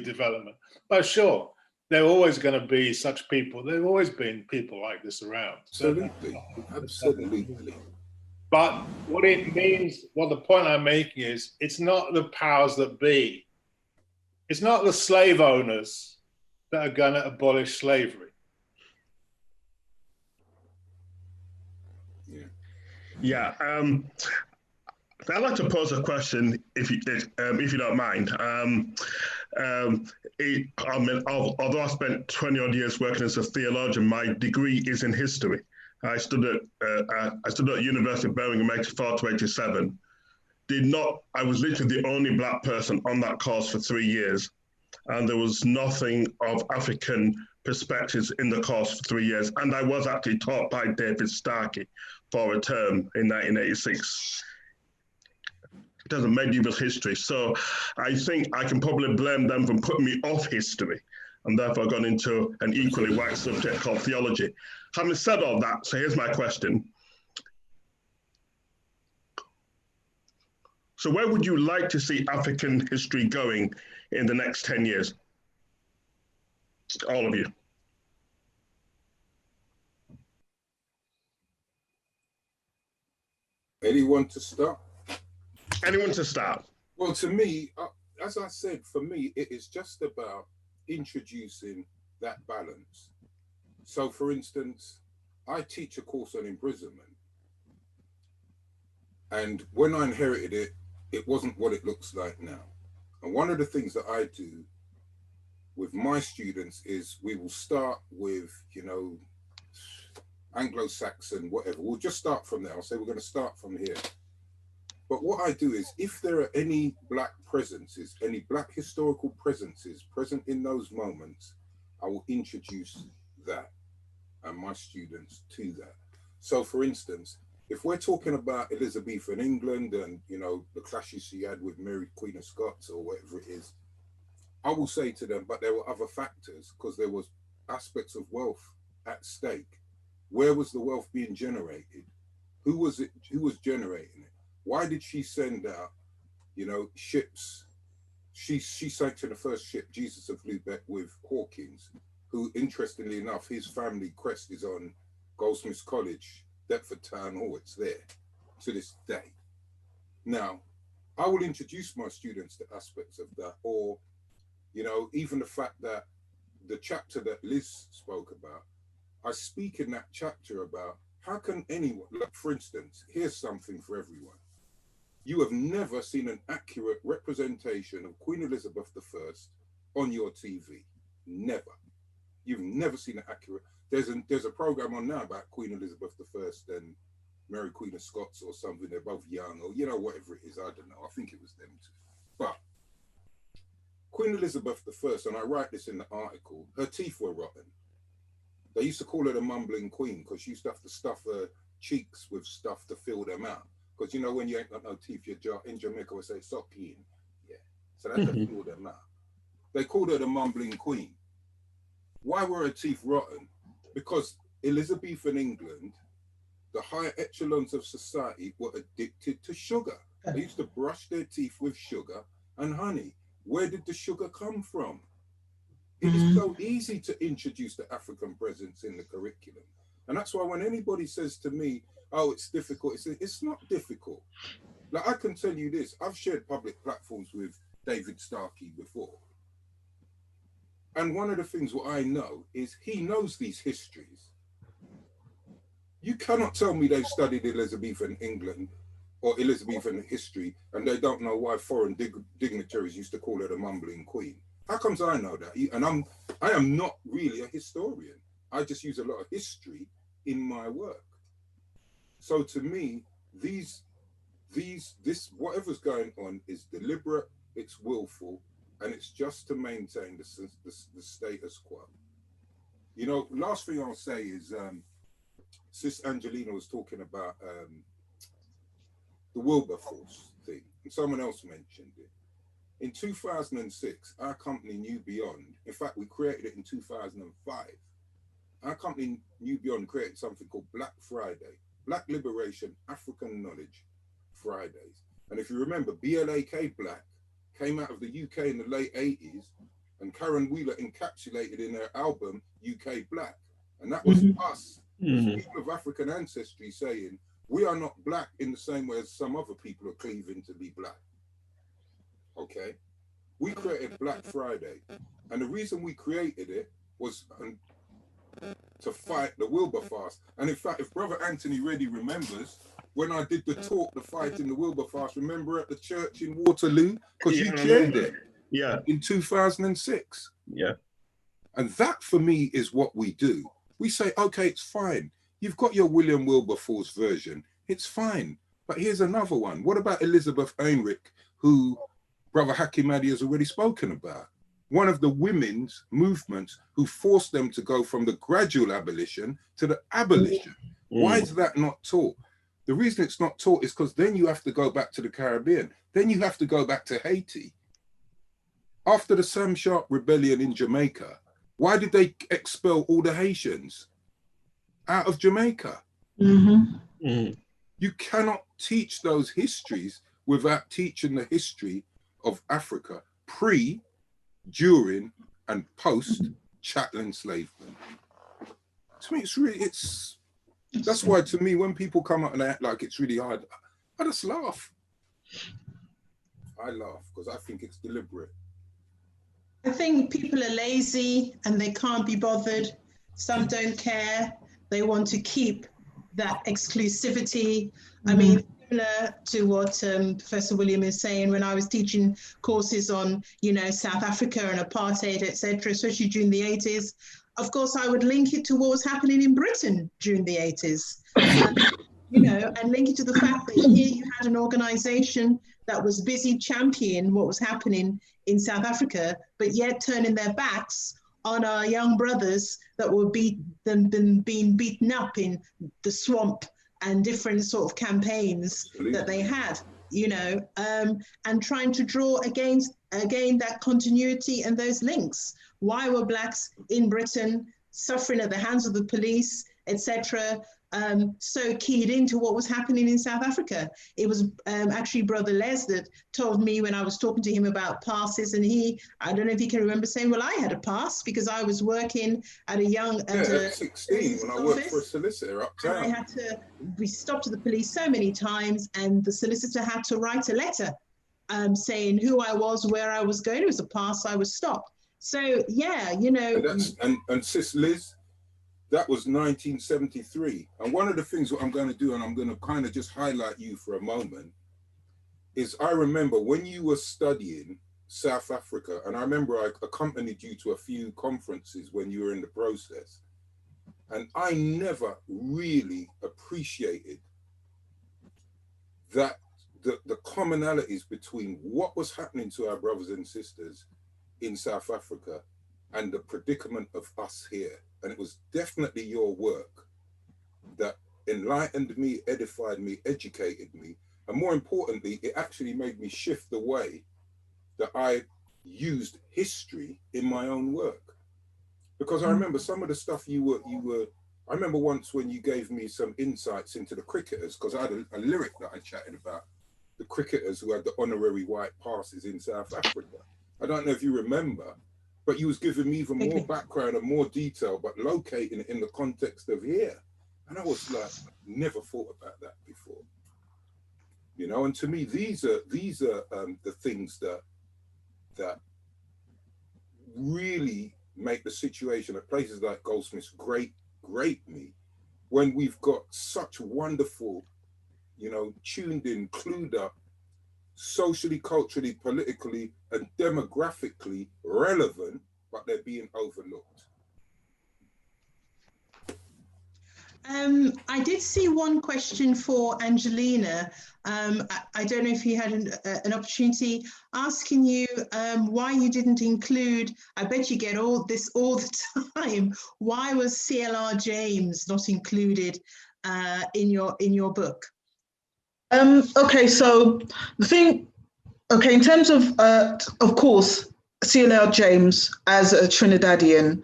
Speaker 4: development. But sure, there are always going to be such people. There have always been people like this around.
Speaker 3: Absolutely, absolutely.
Speaker 4: But what it means, what the point I'm making is, it's not the powers that be. It's not the slave owners that are going to abolish slavery.
Speaker 5: Yeah. I'd like to pose a question, if you don't mind. Although I spent 20 odd years working as a theologian, my degree is in history. I studied at University of Birmingham, 84 to 87. I was literally the only Black person on that course for 3 years. And there was nothing of African perspectives in the course for 3 years. And I was actually taught by David Starkey for a term in 1986. It doesn't medieval history. So I think I can probably blame them for putting me off history and therefore gone into an equally wide subject called theology. Having said all that, so here's my question. So where would you like to see African history going in the next 10 years? All of you.
Speaker 3: Anyone to start?
Speaker 5: Anyone to start?
Speaker 3: Well, to me, as I said, for me, it is just about introducing that balance. So, for instance, I teach a course on imprisonment. And when I inherited it, it wasn't what it looks like now. And one of the things that I do with my students is we will start with, you know, Anglo-Saxon, whatever. We'll just start from there. I'll say we're going to start from here. But what I do is, if there are any Black presences, any Black historical presences present in those moments, I will introduce that and my students to that. So, for instance, if we're talking about Elizabethan England and, you know, the clashes she had with Mary, Queen of Scots or whatever it is, I will say to them, but there were other factors, because there was aspects of wealth at stake. Where was the wealth being generated? Who was it? Who was generating it? Why did she send out, you know, ships? She sanctioned the first ship, Jesus of Lubeck, with Hawkins, who, interestingly enough, his family crest is on Goldsmiths College, Deptford Town Hall. It's there to this day. Now, I will introduce my students to aspects of that, or, you know, even the fact that the chapter that Liz spoke about, I speak in that chapter about how can anyone, like, for instance, here's something for everyone. You have never seen an accurate representation of Queen Elizabeth I on your TV. Never. You've never seen an accurate. There's a program on now about Queen Elizabeth I and Mary Queen of Scots or something. They're both young, or, you know, whatever it is. I don't know. I think it was them too. But Queen Elizabeth I, and I write this in the article, her teeth were rotten. They used to call her the mumbling queen because she used to have to stuff her cheeks with stuff to fill them out. Because, you know, when you ain't got no teeth, in Jamaica, we say socky. Yeah. So that's to fill them out. They called her the mumbling queen. Why were her teeth rotten? Because Elizabethan England, the higher echelons of society were addicted to sugar. They used to brush their teeth with sugar and honey. Where did the sugar come from? It is so easy to introduce the African presence in the curriculum. And that's why when anybody says to me, oh, it's difficult, it's not difficult. Like, I can tell you this, I've shared public platforms with David Starkey before. And one of the things what I know is he knows these histories. You cannot tell me they've studied Elizabethan England or Elizabethan history and they don't know why foreign dignitaries used to call her the mumbling queen. How comes I know that? And I am not really a historian. I just use a lot of history in my work. So to me, this whatever's going on is deliberate, it's willful, and it's just to maintain the status quo. You know, last thing I'll say is, Sis Angelina was talking about the Wilberforce thing, and someone else mentioned it. In 2006, our company New Beyond, in fact, we created it in 2005. Our company New Beyond created something called Black Friday, Black Liberation, African Knowledge Fridays. And if you remember, BLAK Black came out of the UK in the late 80s, and Karen Wheeler encapsulated in their album UK Black. And that was us, people of African ancestry, saying, we are not Black in the same way as some other people are cleaving to be Black. Okay? We created Black Friday. And the reason we created it was to fight the Wilberforce. And in fact, if Brother Anthony Reddie remembers, when I did the talk, the fight in the Wilberforce, remember at the church in Waterloo? Because you chaired it.
Speaker 5: Yeah.
Speaker 3: In 2006.
Speaker 5: Yeah.
Speaker 3: And that for me is what we do. We say, okay, it's fine. You've got your William Wilberforce version. It's fine. But here's another one. What about Elizabeth Heinrich, who Brother Hakim has already spoken about? One of the women's movements who forced them to go from the gradual abolition to the abolition. Why is that not taught? The reason it's not taught is because then you have to go back to the Caribbean. Then you have to go back to Haiti. After the Sam Sharp rebellion in Jamaica, why did they expel all the Haitians out of Jamaica? You cannot teach those histories without teaching the history of Africa pre, during, and post chattel enslavement. To me, that's why to me, when people come up and act like it's really hard, I just laugh. I laugh because I think it's deliberate.
Speaker 1: I think people are lazy and they can't be bothered. Some don't care. They want to keep that exclusivity. I mean, similar to what Professor William is saying, when I was teaching courses on, South Africa and apartheid, etc., especially during the 80s, of course, I would link it to what was happening in Britain during the 80s, and link it to the fact that here you had an organization that was busy championing what was happening in South Africa, but yet turning their backs on our young brothers that were being beaten up in the swamp and different sort of campaigns that they had, and trying to draw again that continuity and those links. Why were Blacks in Britain suffering at the hands of the police, etc., so keyed into what was happening in South Africa? It was actually Brother Les that told me when I was talking to him about passes, and I don't know if he can remember saying, well, I had a pass because I was working at
Speaker 3: at 16 when I worked for a solicitor uptown.
Speaker 1: We stopped at the police so many times, and the solicitor had to write a letter saying who I was, where I was going. It was a pass, I was stopped. So yeah,
Speaker 3: and Sis Liz, that was 1973. And one of the things what I'm going to do, and I'm going to kind of just highlight you for a moment, is I remember when you were studying South Africa, and I remember I accompanied you to a few conferences when you were in the process, and I never really appreciated that the commonalities between what was happening to our brothers and sisters in South Africa and the predicament of us here. And it was definitely your work that enlightened me, edified me, educated me. And more importantly, it actually made me shift the way that I used history in my own work. Because I remember some of the stuff I remember once when you gave me some insights into the cricketers, because I had a lyric that I chatted about the cricketers who had the honorary white passes in South Africa. I don't know if you remember, but you was giving me even more background and more detail, but locating it in the context of here. And I was like, never thought about that before. And to me, these are the things that really make the situation at places like Goldsmiths great me, when we've got such wonderful, tuned in, clued up, socially, culturally, politically, and demographically relevant, but they're being overlooked.
Speaker 1: I did see one question for Angelina. I don't know if you had an opportunity asking you why you didn't include, I bet you get all this all the time, why was CLR James not included in your book?
Speaker 2: Okay, so the thing, in terms of course, CLR James as a Trinidadian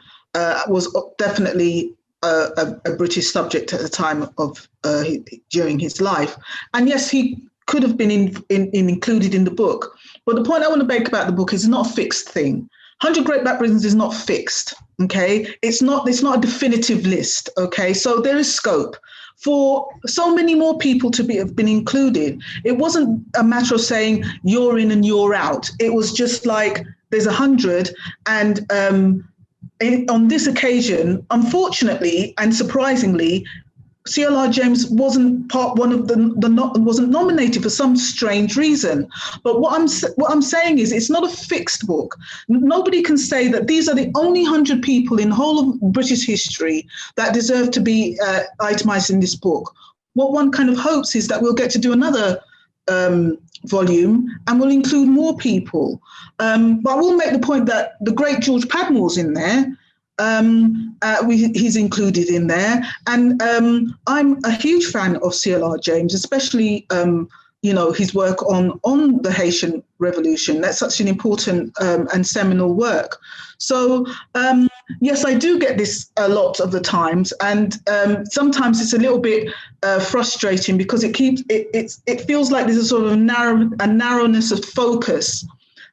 Speaker 2: was definitely a British subject at the time of during his life, and yes, he could have been included in the book. But the point I want to make about the book is it's not a fixed thing. 100 Great Black Britons is not fixed. Okay, it's not a definitive list. Okay, so there is scope for so many more people to have been included. It wasn't a matter of saying you're in and you're out. It was just like there's 100, and on this occasion, unfortunately and surprisingly, CLR James wasn't wasn't nominated for some strange reason. But what I'm saying is it's not a fixed book. Nobody can say that these are the only 100 people in whole of British history that deserve to be itemized in this book. What one kind of hopes is that we'll get to do another volume and we'll include more people. But I will make the point that the great George Padmore's in there. he's included in there. And I'm a huge fan of C.L.R. James, especially his work on the Haitian Revolution. That's such an important and seminal work. So yes, I do get this a lot of the times, and sometimes it's a little bit frustrating because it feels like there's a sort of narrowness of focus.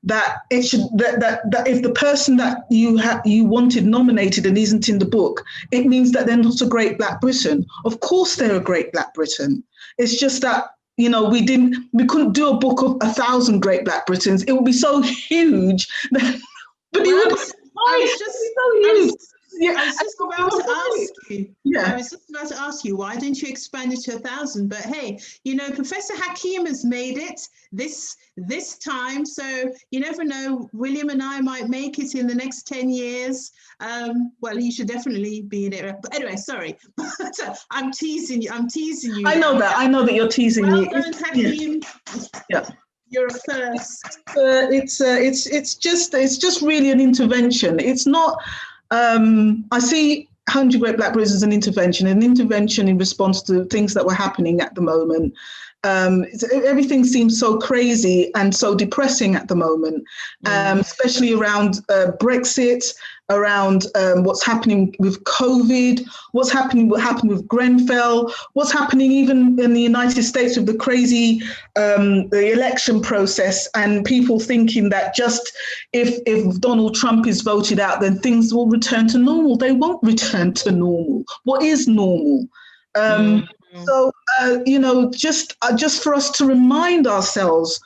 Speaker 2: That it should that if the person that you wanted nominated and isn't in the book, it means that they're not a great Black Britain. Of course, they're a great Black Britain. It's just that we couldn't do a book of 1,000 great Black Britons. It would be so huge. But I was just about to ask you, why don't you expand it to 1,000? But hey, Professor Hakim has made it this time, so you never know. William and I might make it in the next 10 years. Well, he should definitely be in it. But anyway, sorry, I'm teasing you. I know that you're teasing me.
Speaker 1: Well done, Hakim.
Speaker 2: Yeah.
Speaker 1: You're a first.
Speaker 2: It's just really an intervention. It's not. I see 100 Great Black Britons as an intervention in response to things that were happening at the moment. Everything seems so crazy and so depressing at the moment, especially around Brexit, around what's happening with COVID, what happened with Grenfell, what's happening even in the United States with the crazy the election process, and people thinking that just if Donald Trump is voted out, then things will return to normal. They won't return to normal. What is normal? So, just for us to remind ourselves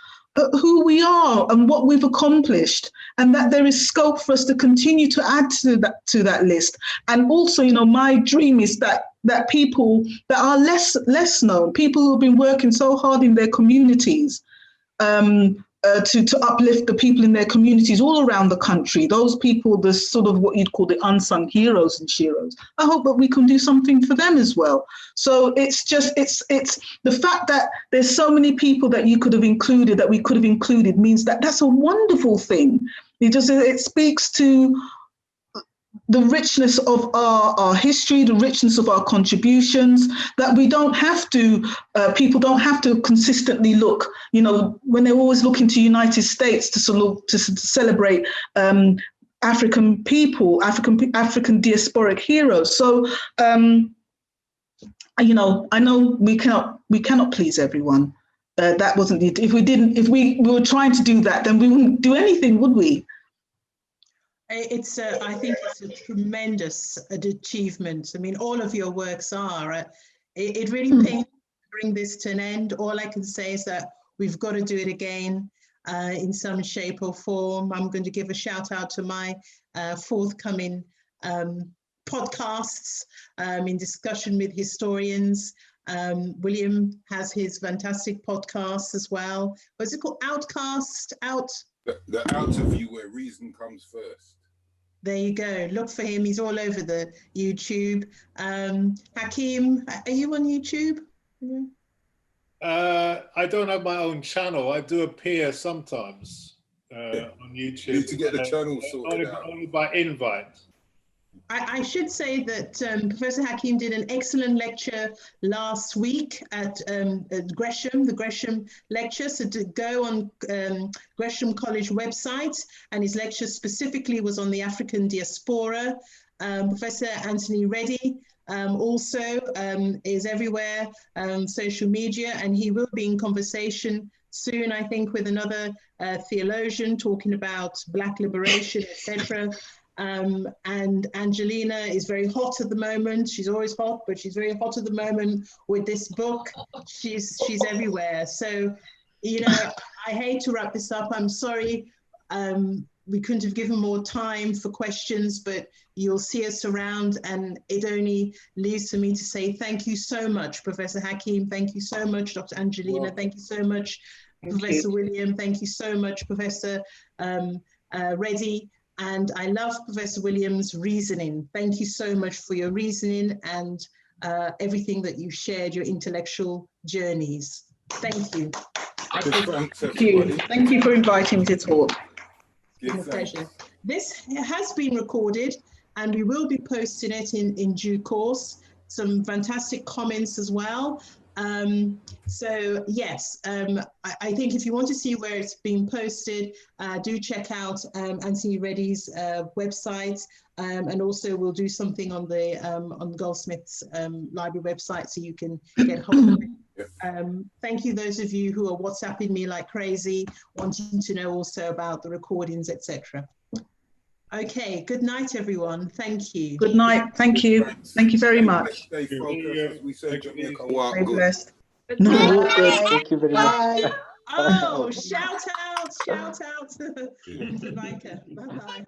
Speaker 2: who we are and what we've accomplished, and that there is scope for us to continue to add to that list. And also, my dream is that people that are less known, people who have been working so hard in their communities, to uplift the people in their communities all around the country, those people, the sort of what you'd call the unsung heroes and sheroes. I hope that we can do something for them as well. So it's the fact that there's so many people that we could have included means that that's a wonderful thing. It speaks to the richness of our history, the richness of our contributions, that we don't have to, people don't have to consistently look, when they're always looking to United States to celebrate African people, African diasporic heroes. So, I know we cannot please everyone. That wasn't it. If we were trying to do that, then we wouldn't do anything, would we?
Speaker 1: I think it's a tremendous achievement. I mean, all of your works are. It really pains to bring this to an end. All I can say is that we've got to do it again in some shape or form. I'm going to give a shout out to my forthcoming podcasts in discussion with historians. William has his fantastic podcast as well. What's it called? Outcast?
Speaker 3: The Out of You, where reason comes first.
Speaker 1: There you go. Look for him. He's all over the YouTube. Hakim, are you on YouTube?
Speaker 4: I don't have my own channel. I do appear sometimes on YouTube. You
Speaker 3: need to get the channel sorted out.
Speaker 4: Only by invite.
Speaker 1: I should say that Professor Hakim did an excellent lecture last week at Gresham, the Gresham lecture. So to go on Gresham College website, and his lecture specifically was on the African diaspora. Professor Anthony Reddie also is everywhere, social media, and he will be in conversation soon, I think, with another theologian talking about Black liberation, etc. And Angelina is very hot at the moment. She's always hot, but she's very hot at the moment with this book. She's everywhere. So, I hate to wrap this up. I'm sorry. We couldn't have given more time for questions, but you'll see us around, and it only leaves for me to say thank you so much, Professor Hakim. Thank you so much, Dr. Angelina. Thank you so much, Professor William. Thank you so much, Professor Reddie. And I love Professor Williams' reasoning. Thank you so much for your reasoning and everything that you shared, your intellectual journeys. Thank you.
Speaker 2: Thank you for inviting me to talk.
Speaker 1: It's a pleasure. This has been recorded and we will be posting it in due course. Some fantastic comments as well. So yes, I think if you want to see where it's being posted, do check out Anthony Reddie's website, and also we'll do something on the Goldsmiths library website so you can get hold of it. Thank you those of you who are WhatsApping me like crazy, wanting to know also about the recordings, etc. Okay, good night everyone. Thank you.
Speaker 2: Good night. Thank you. Thank you very much.
Speaker 3: Stay focused, as we say, Jamaica.
Speaker 2: Stay blessed.
Speaker 6: Good. Thank you very much.
Speaker 2: Bye.
Speaker 1: Oh, shout out to Jamaica. Bye-bye.